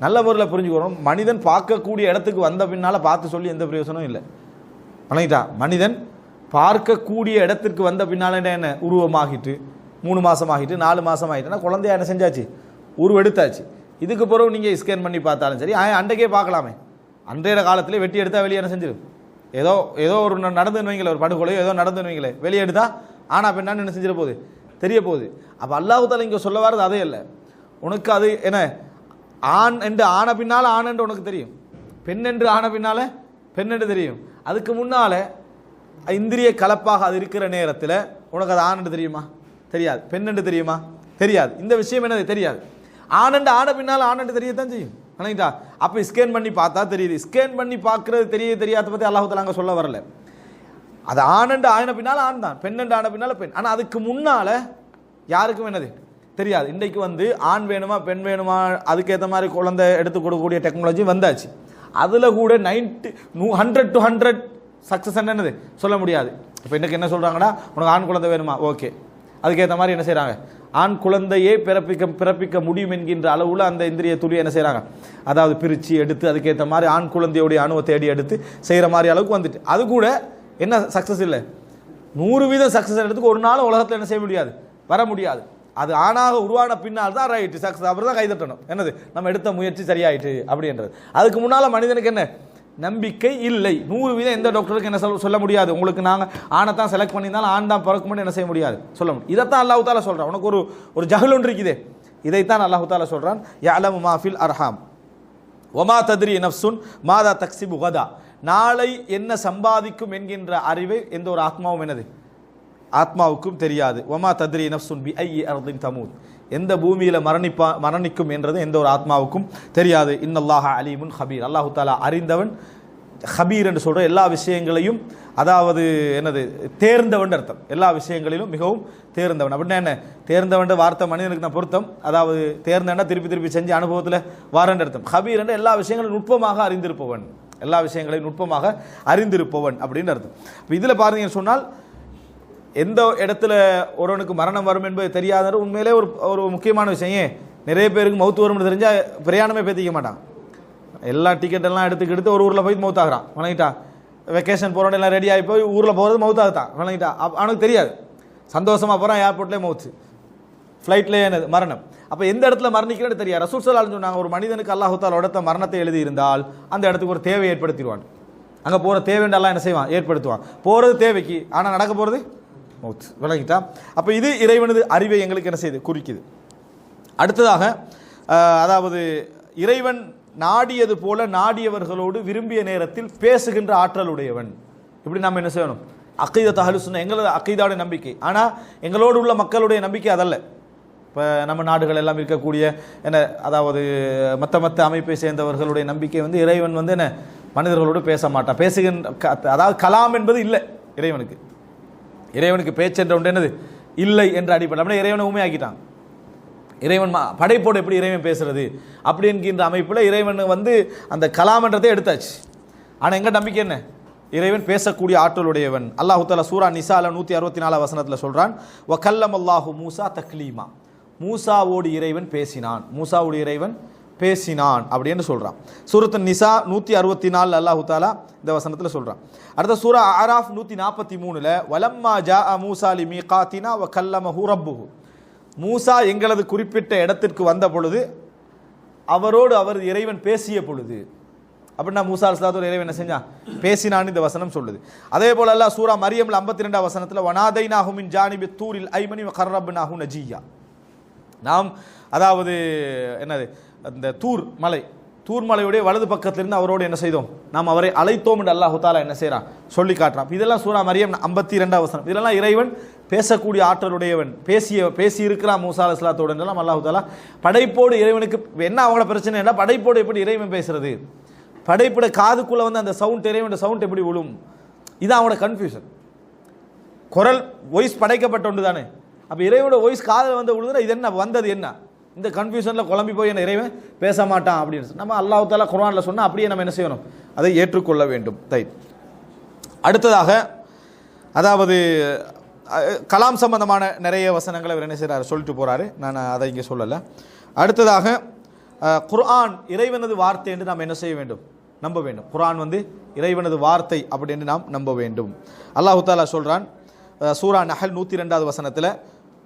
நல்ல முறையில் புரிஞ்சுக்கிறோம். மனிதன் பார்க்கக்கூடிய இடத்துக்கு வந்த பின்னால் பார்த்து சொல்லி எந்த பிரயோசனமும் இல்லை. வணங்கிட்டா, மனிதன் பார்க்கக்கூடிய இடத்திற்கு வந்த பின்னால் என்ன உருவமாகிட்டு 3 மாதம் ஆகிட்டு 4 மாதம் ஆகிட்டுனா குழந்தைய என்ன செஞ்சாச்சு உருவெடுத்தாச்சு. இதுக்கு பிறகு நீங்கள் ஸ்கேன் பண்ணி பார்த்தாலும் சரி, அன்றைக்கே பார்க்கலாமே. அன்றைய காலத்திலே வெட்டி எடுத்தால் வெளியே என்ன செஞ்சிடும், ஏதோ ஒரு நடந்துன்னு வைங்களேன், ஒரு படுகொலையோ ஏதோ நடந்துன்னு வைங்களேன், வெளியே எடுத்தால் ஆனா பெண்ணான்னு என்ன செஞ்சிட போகுது, தெரிய போகுது. அப்போ அல்லாஹ் தஆலா இங்கே சொல்ல வர்றது அதே இல்லை. உனக்கு அது என்ன, ஆண் என்று ஆன பின்னால் ஆண் என்று உனக்கு தெரியும், பெண் என்று ஆன பின்னால பெண் என்று தெரியும். அதுக்கு முன்னால இந்திரிய கலப்பாக அது இருக்கிற நேரத்தில் உனக்கு அது ஆண் என்று தெரியுமா, தெரியாது. பெண் என்று தெரியுமா, தெரியாது. இந்த விஷயம் என்னது, தெரியாது. ஆனண்டு ஆன பின்னால் ஆனண்டு தெரியத்தான் செய்யும். நினைக்கிட்டா அப்போ ஸ்கேன் பண்ணி பார்த்தா தெரியுது. ஸ்கேன் பண்ணி பார்க்கறது தெரியாத பற்றி அல்லாஹ் தஆலா அங்கே சொல்ல வரல. அது ஆனண்டு ஆன பின்னால் ஆண் தான், பெண்ணண்டு ஆன பின்னால் பெண். ஆனால் அதுக்கு முன்னால் யாருக்கும் என்னது தெரியாது. இன்றைக்கு ஆண் வேணுமா பெண் வேணுமா அதுக்கேற்ற மாதிரி குழந்தை எடுத்து கொடுக்கக்கூடிய டெக்னாலஜி வந்தாச்சு. அதில் கூட 100 to 100 சக்ஸஸ் என்னது சொல்ல முடியாது. இப்போ இன்றைக்கு என்ன சொல்கிறாங்கன்னா, உனக்கு ஆண் குழந்தை வேணுமா, ஓகே, அதுக்கேற்ற மாதிரி என்ன செய்கிறாங்க, ஆண் குழந்தையே பிறப்பிக்க முடியும் என்கின்ற அளவில் அந்த இந்திரிய துளி என்ன செய்கிறாங்க, அதாவது பிரித்து எடுத்து அதுக்கேற்ற மாதிரி ஆண் குழந்தையுடைய அணுவை தேடி எடுத்து செய்கிற மாதிரி அளவுக்கு வந்துட்டு. அது கூட என்ன சக்ஸஸ் இல்லை, 100% சக்ஸஸ் எடுத்துக்கு ஒரு நாள் உலகத்தில் என்ன செய்ய முடியாது, வர முடியாது. அது ஆணாக உருவான பின்னால் தான் ரைட்டு சக்ஸஸ், அவர் தான் கைதட்டணும், என்னது நம்ம எடுத்த முயற்சி சரியாயிட்டு அப்படின்றது. அதுக்கு முன்னால் மனிதனுக்கு என்ன நம்பிக்கை இல்லை. 100% எந்த டாக்டருக்கு என்ன சொல்ல முடியாது, உங்களுக்கு நாங்கள் ஆணைத்தான் செலக்ட் பண்ணியிருந்தாலும் ஆண் தான் பிறக்கும்னு என்ன செய்ய முடியாது, சொல்ல முடியும். இதைத்தான் அல்லாஹ் தஆலா சொல்கிறான். உனக்கு ஒரு ஜஹல் ஒன்று இருக்குதே, இதைத்தான் அல்லாஹ் தஆலா சொல்கிறான். யஅலமு மா ஃபில் அர்ஹாம் வமா தத்ரி நஃப்சுன் மாதா தக்ஸிபு கதா. நாளை என்ன சம்பாதிக்கும் என்கின்ற அறிவை எந்த ஒரு ஆத்மாவும் என்னது ஆத்மாவுக்கும் தெரியாது. வமா தத்ரி நஃப்சுன் பி ஐயி அர்தின் தமூத். எந்த பூமியில் மரணிக்கும் என்றது எந்த ஒரு ஆத்மாவுக்கும் தெரியாது. இன்னல்லாஹ அலீமுன் ஹபீர். அல்லாஹு தஆலா அறிந்தவன், ஹபீர் என்று சொல்கிற எல்லா விஷயங்களையும், அதாவது என்னது தேர்ந்தவன் அர்த்தம். எல்லா விஷயங்களிலும் மிகவும் தேர்ந்தவன். அப்படின்னா என்ன, தேர்ந்தவன் வார்த்தை மனிதனுக்கு நான் பொருத்தம், அதாவது தேர்ந்தவனா திருப்பி செஞ்ச அனுபவத்தில் வாரன்ற அர்த்தம். ஹபீர் என்ற எல்லா விஷயங்களும் நுட்பமாக அறிந்திருப்பவன், எல்லா விஷயங்களையும் நுட்பமாக அறிந்திருப்பவன் அப்படின்னு அர்த்தம். இப்போ இதில் பார்த்தீங்கன்னு சொன்னால், எந்த இடத்துல ஒருவனுக்கு மரணம் வரும் என்பது தெரியாத உண்மையிலே ஒரு முக்கியமான விஷயம். ஏன் நிறைய பேருக்கு மௌத்து வரும்னு தெரிஞ்சால் பிரயாணமே பேத்திக்க மாட்டான். எல்லா டிக்கெட் எல்லாம் எடுத்துக்கிட்டு ஒரு ஊரில் போய் மௌத்தாகிறான், வணங்கிட்டா. வெக்கேஷன் போகிறோன்னு எல்லாம் ரெடி ஆகி போய் ஊரில் போகிறது மௌத்தாகத்தான், வணங்கிட்டா. அவனுக்கு தெரியாது, சந்தோஷமாக போகிறான், ஏர்போர்ட்லேயே மௌத்து, ஃப்ளைட்லேயே என்னது மரணம். அப்போ எந்த இடத்துல மரணிக்கிறேன்னு தெரியாது. ரசூல் ஸல்லல்லாஹு அலைஹி வஸல்லம் சொன்னாங்க, ஒரு மனிதனுக்கு அல்லாஹ் தஆலா இடத்த மரணத்தை எழுதி இருந்தால் அந்த இடத்துக்கு ஒரு தேவை ஏற்படுத்திடுவான். அங்கே போகிற தேவைண்டெல்லாம் என்ன செய்வான், ஏற்படுத்துவான். போகிறது தேவைக்கு, ஆனால் நடக்க போகிறது மௌத், விளங்கிட்டா. அப்போ இது இறைவனது அறிவை எங்களுக்கு என்ன செய்யுது, குறிக்குது. அடுத்ததாக அதாவது இறைவன் நாடியது போல நாடியவர்களோடு விரும்பிய நேரத்தில் பேசுகின்ற ஆற்றல் உடையவன். இப்படி நாம் என்ன செய்யணும், அக்கீதத் அஹ்லுஸ் சுன்னah எங்களது அக்கீதாவுடைய நம்பிக்கை. ஆனால் எங்களோடு உள்ள மக்களுடைய நம்பிக்கை அதல்ல. இப்போ நம்ம நாடுகள் எல்லாம் இருக்கக்கூடிய என்ன, அதாவது மற்ற அமைப்பை சேர்ந்தவர்களுடைய நம்பிக்கை இறைவன் என்ன மனிதர்களோடு பேச மாட்டான், பேசுகின்ற, அதாவது கலாம் என்பது இல்லை இறைவனுக்கு பேச்சு என்ற ஒன்று என்னது இல்லை என்ற அடிப்படை. அப்படின்னா இறைவனை உண்மையாக்கிட்டான். இறைவன் படைப்போடு எப்படி இறைவன் பேசுறது அப்படி என்கின்ற அமைப்பில் இறைவன் அந்த கலாம்ன்றதை எடுத்தாச்சு. ஆனால் எங்கள் நம்பிக்கை என்ன, இறைவன் பேசக்கூடிய ஆற்றலுடையவன். அல்லாஹு தஆலா சூரா நிசால 164 வசனத்தில் சொல்றான், வ கல்லமல்லாஹு மூசா தக்லீமா. மூசாவோடு இறைவன் பேசினான் அப்படின்னு சொல்றான். சூரத்து நிசா 164 அல்லாஹு தஆலா இந்த வசனத்தில் சொல்றான். அடுத்த சூரா அராஃப் 143ல வலம்மா ஜாஅ மூசா லிமீகாத்தினா வ கல்லமஹு ரப்புஹு. மூசா எங்களது குறிப்பிட்ட இடத்திற்கு வந்த பொழுது அவரோடு அவர் இறைவன் பேசிய பொழுது, அப்படின்னா மூசா அலைஹிஸ்ஸலாத்து இறைவன் என்ன செஞ்சான், பேசினான்னு இந்த வசனம் சொல்லுது. அதே போல அல்லாஹ் சூரா மரியம்ல 52 வசனத்தில் வனாதைனாஹு மின் ஜானிபி தூரில் ஐமனி வ கர்ரப்னாஹு நஜியா. நாம் அதாவது என்னது அந்த தூர் மலையுடைய வலது பக்கத்திலிருந்து அவரோடு என்ன செய்தோம், நாம் அவரை அழைத்தோம் என்று அல்லாஹு தஆலா என்ன செய்கிறான் சொல்லி காட்டுறான். இதெல்லாம் சூரா மரியம் 52 வசனம். இதெல்லாம் இறைவன் பேசக்கூடிய ஆற்றலுடையவன், பேசி இருக்கிறான் மூசா அலைஹிஸ்ஸலாத்தோடு என்றெல்லாம் அல்லாஹு தஆலா. படைப்போடு இறைவனுக்கு என்ன அவங்கள பிரச்சனை என்ன, படைப்போடு எப்படி இறைவன் பேசுறது, படைப்புட காதுக்குள்ள அந்த சவுண்ட், இறைவன் சவுண்ட் எப்படி விழும், இதான் அவங்களோட கன்ஃபியூஷன். குரல் வாய்ஸ் படைக்கப்பட்ட ஒன்று தானே, அப்போ இறைவனோட வாய்ஸ் காதில் விழுதுன்னா இது என்ன வந்தது என்ன, இந்த கன்ஃபியூஷனில் குழம்பி போய் என்ன இறைவன் பேச மாட்டான் அப்படின்னு நம்ம அல்லாஹ் தஆலா குர்ஆனில் சொன்னால் அப்படியே நம்ம என்ன செய்யணும், அதை ஏற்றுக்கொள்ள வேண்டும். அடுத்ததாக அதாவது கலாம் சம்பந்தமான நிறைய வசனங்களை அவர் என்ன செய்கிறார் சொல்லிட்டு போகிறாரு, நான் அதை இங்கே சொல்லலை. அடுத்ததாக குர்ஆன் இறைவனது வார்த்தை என்று நாம் என்ன செய்ய வேண்டும், நம்ப வேண்டும். குர்ஆன் இறைவனது வார்த்தை அப்படின்னு நாம் நம்ப வேண்டும். அல்லாஹ் தஆலா சொல்கிறான் சூரா நஹல் 102 வசனத்தில்,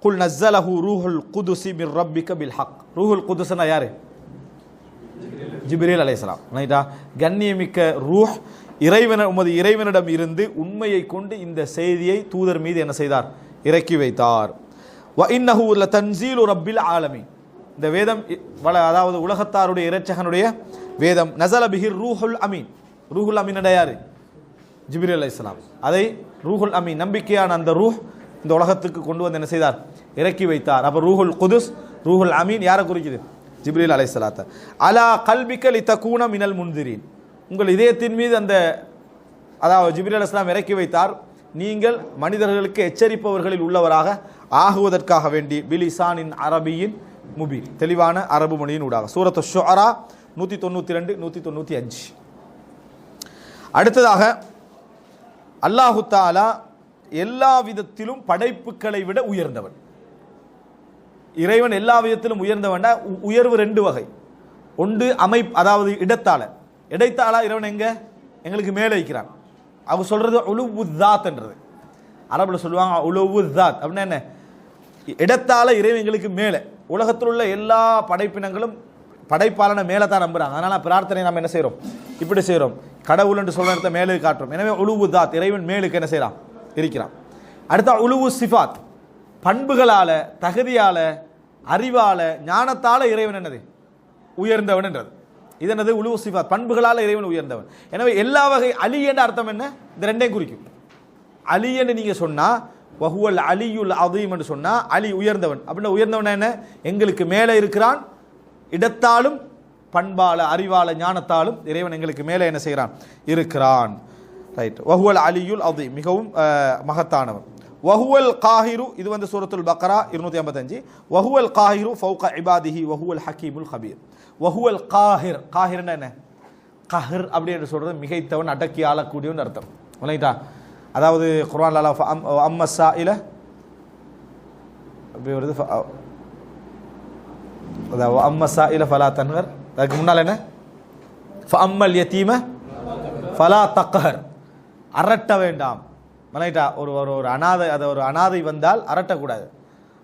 குல் நஸ்ஸலஹு ரூஹுல் குதுஸி மிர் ரப்பிக பில் ஹக். ரூஹுல் குதுஸ்னா யாரு? ஜிப்ரீல் அலைஹிஸ்ஸலாம். ரைட்டா? கண்ணியமிக்க ரூஹ் உமது இறைவனிடம் இருந்து உண்மையை கொண்டு இந்த செய்தியை தூதர் மீது என்ன செய்தார்? இறக்கி வைத்தார். வ இன்னஹு லதன்ஸீலு ரப்பில் ஆலமீன். இந்த வேதம் அதாவது உலகத்தாருடைய இரட்சகனுடைய வேதம். நஸல பிஹி ரூஹுல் அமீன். ரூஹுல் அமீன் யாரு? ஜிப்ரீல் அலைஹிஸ்ஸலாம். அதை ரூஹுல் அமீன், நம்பிக்கையான அந்த ரூஹ் இந்த உலகத்துக்கு கொண்டு வந்து என்ன செய்தார்? இறக்கி வைத்தார். அப்ப ரூஹுல் குதுஸ், ரூஹுல் அமீன் யாரை குறிக்குது? ஜிப்ரீல் அலைஹிஸ்ஸலாத்த. அலா கல்பிக லிதகூன மினல் முன்திரீன். உங்கள் இதயத்தின் மீது அந்த அதாவது ஜிப்ரீல் அலைஹிஸ்ஸலாம் இறக்கி வைத்தார், நீங்கள் மனிதர்களுக்கு எச்சரிப்பவர்களில் உள்ளவராக ஆகுவதற்காக வேண்டி. பிலிசானின் அரபியின் முபீன், தெளிவான அரபு மொழியின் ஊடாக. சூரத்து ஷுஅரா 192 195. அடுத்ததாக அல்லாஹு தஆலா எல்லா விதத்திலும் படைப்புகளை விட உயர்ந்தவன். இறைவன் எல்லா விதத்திலும் உயர்ந்தவன். உயர்வு ரெண்டு வகை. ஒன்று அதாவது இடைத்தாளா இறைவன் எங்க எங்களுக்கு மேலே வைக்கிறான். அவங்க சொல்றது உலுவுத்தாத் என்றது. அரபுல சொல்லுவாங்க உலுவுத்தாத் அப்படின்னா என்ன? இடத்தால இறைவன் எங்களுக்கு மேலே. உலகத்தில் உள்ள எல்லா படைப்பினங்களும் படைப்பாளனை மேலே தான் நம்புறாங்க. அதனால பிரார்த்தனை நம்ம என்ன செய்யறோம்? இப்படி செய்யறோம். கடவுள் என்று சொல்ற இடத்த மேலே காட்டுறோம். எனவே உலுவுத்தாத், இறைவன் மேலுக்கு என்ன செய்யறான்? இருக்கிறான். அடுத்த உலுவு சிஃபாத், பண்புகளால, தகுதியால, அறிவால, ஞானத்தால இறைவன் என்னது? உயர்ந்தவன் என்றது. இது என்னது? உலுவு சிஃபாத், பண்புகளால இறைவன் உயர்ந்தவன். எனவே எல்லா வகை அலி என்ற அர்த்தம் என்ன? இந்த ரெண்டையும் குறிக்கும். அலி என்று நீங்க சொன்னா வஹுவல் அலியுல் அதீம் என்று சொன்னா அலி உயர்ந்தவன். அப்படின்னா உயர்ந்தவன் என்ன? எங்களுக்கு மேலே இருக்கிறான். இடத்தாலும் பண்பால, அறிவால, ஞானத்தாலும் இறைவன் எங்களுக்கு மேலே என்ன செய்கிறான்? இருக்கிறான். ரைட். வஹுவல் அலியுல் அதீம், மிகவும் மகத்தானவன். வஹுவல் காஹிரு, இது வந்து சூரத்துல் பக்ரா 255. வஹுவல் காஹிரு ஃபௌக இபாதிஹி வஹுவல் ஹக்கீமுல் ஹபீர். வஹுவல் காஹிர், காஹிர்னா என்ன? கஹர் அப்படி என்று சொல்றது மிகைத்தவன், அடக்கி ஆளக்கூடியவன் அர்த்தம். ரைட்டா? அதாவது குர்ஆன்ல அம்ம ஸாயில அப்படி வருது. அதாவது அம்ம ஸாயில ஃபலா தன்ஹர். அதுக்கு முன்னால என்ன? ஃபஅம்மல் யதீம ஃபலா தக்ஹர், அரட்ட வேண்டாம். ரைட்டா? ஒரு அனாதை, அதை ஒரு அனாதை வந்தால் அரட்டக்கூடாது.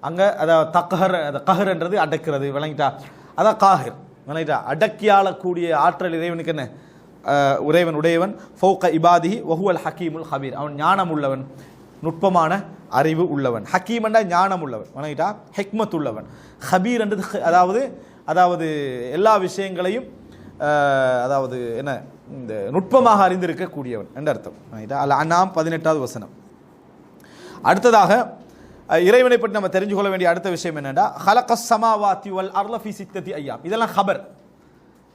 அங்கே அதாவது தக்ஹர், அதை கஹர் என்றது அடக்கிறது. விளங்கிட்டா? அதான் காஹிர். விளங்கிட்டா? அடக்கியாளக்கூடிய ஆற்றல் இறைவனுக்கு என்ன? இறைவன் உடையவன். ஃபௌக இபாதிஹி வஹுவல் ஹக்கீமுல் ஹபீர், அவன் ஞானம் உள்ளவன், நுட்பமான அறிவு உள்ளவன். ஹக்கீம் என்றா ஞானம் உள்ளவன். விளங்கிட்டா? ஹிக்மத் உள்ளவன். ஹபீர் என்றது அதாவது எல்லா விஷயங்களையும் அதாவது என்ன, இந்த நுட்பமாக அறிந்திருக்கக்கூடியவன் என்ற அர்த்தம். அல் அன்ஆம் 18வது வசனம். அடுத்ததாக இறைவனை பற்றி நம்ம தெரிஞ்சு கொள்ள வேண்டிய அடுத்த விஷயம் என்னன்னா, ஹலகஸ் ஸமாவாதி வல் அர்ல ஃபீ சித்தத்தி அய்யாம். இதெல்லாம் ஹபர்,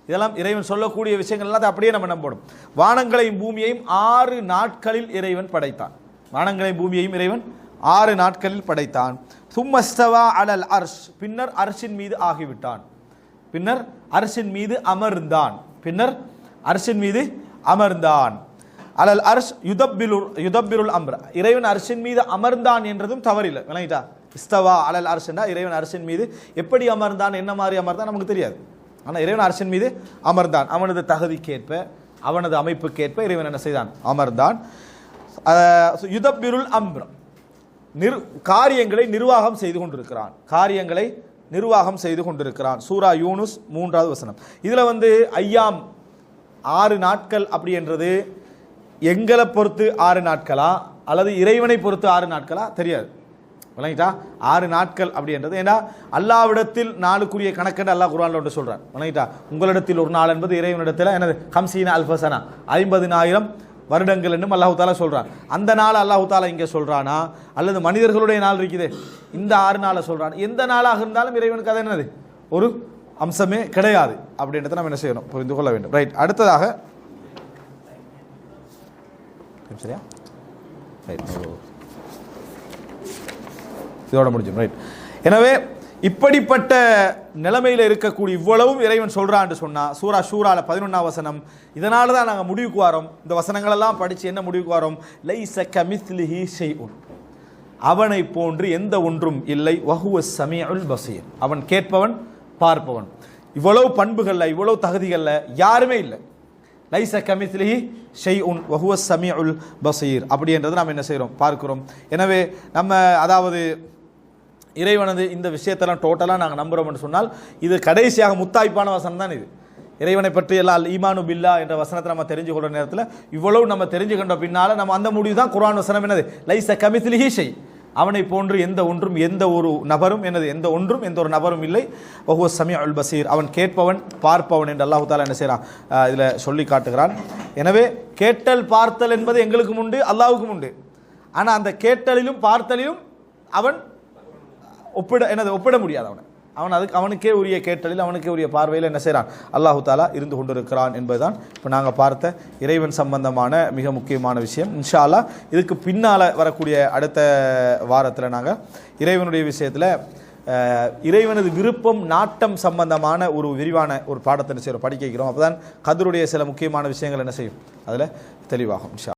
இதெல்லாம் இறைவன் சொல்லக்கூடிய விஷயங்கள் எல்லாம் அப்படியே நம்ம நம்பணும். வானங்களையும் பூமியையும் 6 நாட்களில் இறைவன் படைத்தான். வானங்களையும் பூமியையும் இறைவன் 6 நாட்களில் படைத்தான். சும்மஸ்தவா அலல் அர்ஷ், பின்னர் அர்ஷின் மீது ஆகிவிட்டான். பின்னர் அர்ஷின் மீது அமர்ந்தான். பின்னர் அர்ஷின் மீது அமர்ந்தான். அலல் அர்ஷ் யுதப்பிருல் அம்ர, இறைவன் அர்ஷின் மீது அமர்ந்தான் என்றதும் தவறில்லை. விளங்கிட்டா? இஸ்தவா அலல் அர்ஷ்னா இறைவன் அர்ஷின் மீது எப்படி அமர்ந்தான், என்ன மாதிரி அமர்ந்தான் நமக்கு தெரியாது. ஆனால் இறைவன் அர்ஷின் மீது அமர்ந்தான். அவனது தகுதிக்கேற்ப, அவனது அமைப்புக்கேற்ப இறைவன் என்ன செய்தான்? அமர்ந்தான். யுதப்பிருல் அம்ர, காரியங்களை நிர்வாகம் செய்து கொண்டிருக்கிறான். காரியங்களை நிர்வாகம் செய்து கொண்டிருக்கிறான். சூரா யூனுஸ் 3வது வசனம். இதில் வந்து ஐயாம் 6 நாட்கள் அப்படி என்றது எங்களை பொறுத்து 6 நாட்களா அல்லது இறைவனை பொறுத்து 6 நாட்களா தெரியாது. விளங்கிட்டா? 6 நாட்கள் அப்படி என்றது ஏன்னா அல்லாஹ்விடத்தில் நாளுக்குரிய கணக்கென்று அல்லாஹ் குர்ஆன்ல ஒன்று சொல்றான். விளங்கிட்டா? உங்களிடத்தில் ஒரு நாள் என்பது இறைவனிடத்தில் என்னது? 50 அல்ஃபசனா, 50,000 வருடங்கள் என்றும் அல்லாஹு தாலா சொல்றான். அந்த நாள் அல்லாஹு தாலா இங்கே சொல்றானா அல்லது மனிதர்களுடைய நாள் இருக்குது இந்த 6 நாளை சொல்றான்? எந்த நாளாக இருந்தாலும் இறைவனுக்கு அது என்னது? ஒரு அம்சமே கிடையாது. அப்படின்றத நம்ம என்ன செய்யணும்? புரிந்து கொள்ள வேண்டும். ரைட். அடுத்ததாக சரியா? ரைட், இதோட முடிஞ்சோம். ரைட். எனவே இப்படிப்பட்ட நிலைமையில் இருக்கக்கூடிய இவ்வளவும் இறைவன் சொல்றான் என்று சொன்னா சூரா ஷூரால 11ஆம் வசனம். இதனால தான் நாங்கள் முடிவுக்கு வரோம். இந்த வசனங்கள் எல்லாம் படிச்சு என்ன முடிவுக்கு வரோம்? லைஸ கமிஸ்லிஹி ஷைஉன், அவனை போன்று எந்த ஒன்றும் இல்லை. வஹுவஸ் ஸமீஉல் பஸீர், அவன் கேட்பவன், பார்ப்பவன். இவ்வளவு பண்புகள்ல, இவ்வளவு தகுதிகள்ல யாருமே இல்லை. லைஸ கமிஸ்லிஹி ஷைஉன் வஹுவஸ் ஸமீஉல் பஸீர் அப்படின்றது நாம் என்ன செய்கிறோம்? பார்க்கிறோம். எனவே நம்ம அதாவது இறைவனது இந்த விஷயத்தெல்லாம் டோட்டலாக நாங்கள் நம்புகிறோம்னு சொன்னால் இது கடைசியாக முத்தாய்ப்பான வசனம் தான் இது. இறைவனை பற்றி எல்லாம் ஈமானு பில்லா என்ற வசனத்தை நம்ம தெரிஞ்சு கொள்கிற நேரத்தில் இவ்வளவு நம்ம தெரிஞ்சுக்கின்ற பின்னால் நம்ம அந்த முடிவு தான் குர்ஆன் வசனம் என்னது, லைஸ கமித்லிஹி ஷை, அவனை போன்று எந்த ஒன்றும் எந்த ஒரு நபரும் என்னது எந்த ஒன்றும் எந்த ஒரு நபரும் இல்லை. வஹுவ ஸமீஉல் பஸீர், அவன் கேட்பவன் பார்ப்பவன் என்று அல்லாஹ் தஆலா என்ன செய்கிறான் இதில் சொல்லி காட்டுகிறான். எனவே கேட்டல் பார்த்தல் என்பது எங்களுக்கும் உண்டு, அல்லாஹ்வுக்கும் உண்டு. ஆனால் அந்த கேட்டலிலும் பார்த்தலிலும் அவன் ஒப்பிட முடியாது. அவனுக்கே உரிய கேட்டலில் அவனுக்கே உரிய பார்வையில் என்ன செய்கிறான் அல்லாஹு தாலா இருந்து கொண்டிருக்கிறான் என்பதுதான் இப்போ நாங்கள் பார்த்த இறைவன் சம்பந்தமான மிக முக்கியமான விஷயம். இன்ஷா அல்லாஹ் இதுக்கு பின்னால் வரக்கூடிய அடுத்த வாரத்தில் நாங்கள் இறைவனுடைய விஷயத்தில் இறைவனது விருப்பம் நாட்டம் சம்பந்தமான ஒரு விரிவான ஒரு பாடத்தை என்ன செய்கிறோம் படிக்க வைக்கிறோம். அப்போ தான் கதருடைய சில முக்கியமான விஷயங்கள் என்ன செய்யும் அதில் தெளிவாகும். இன்ஷா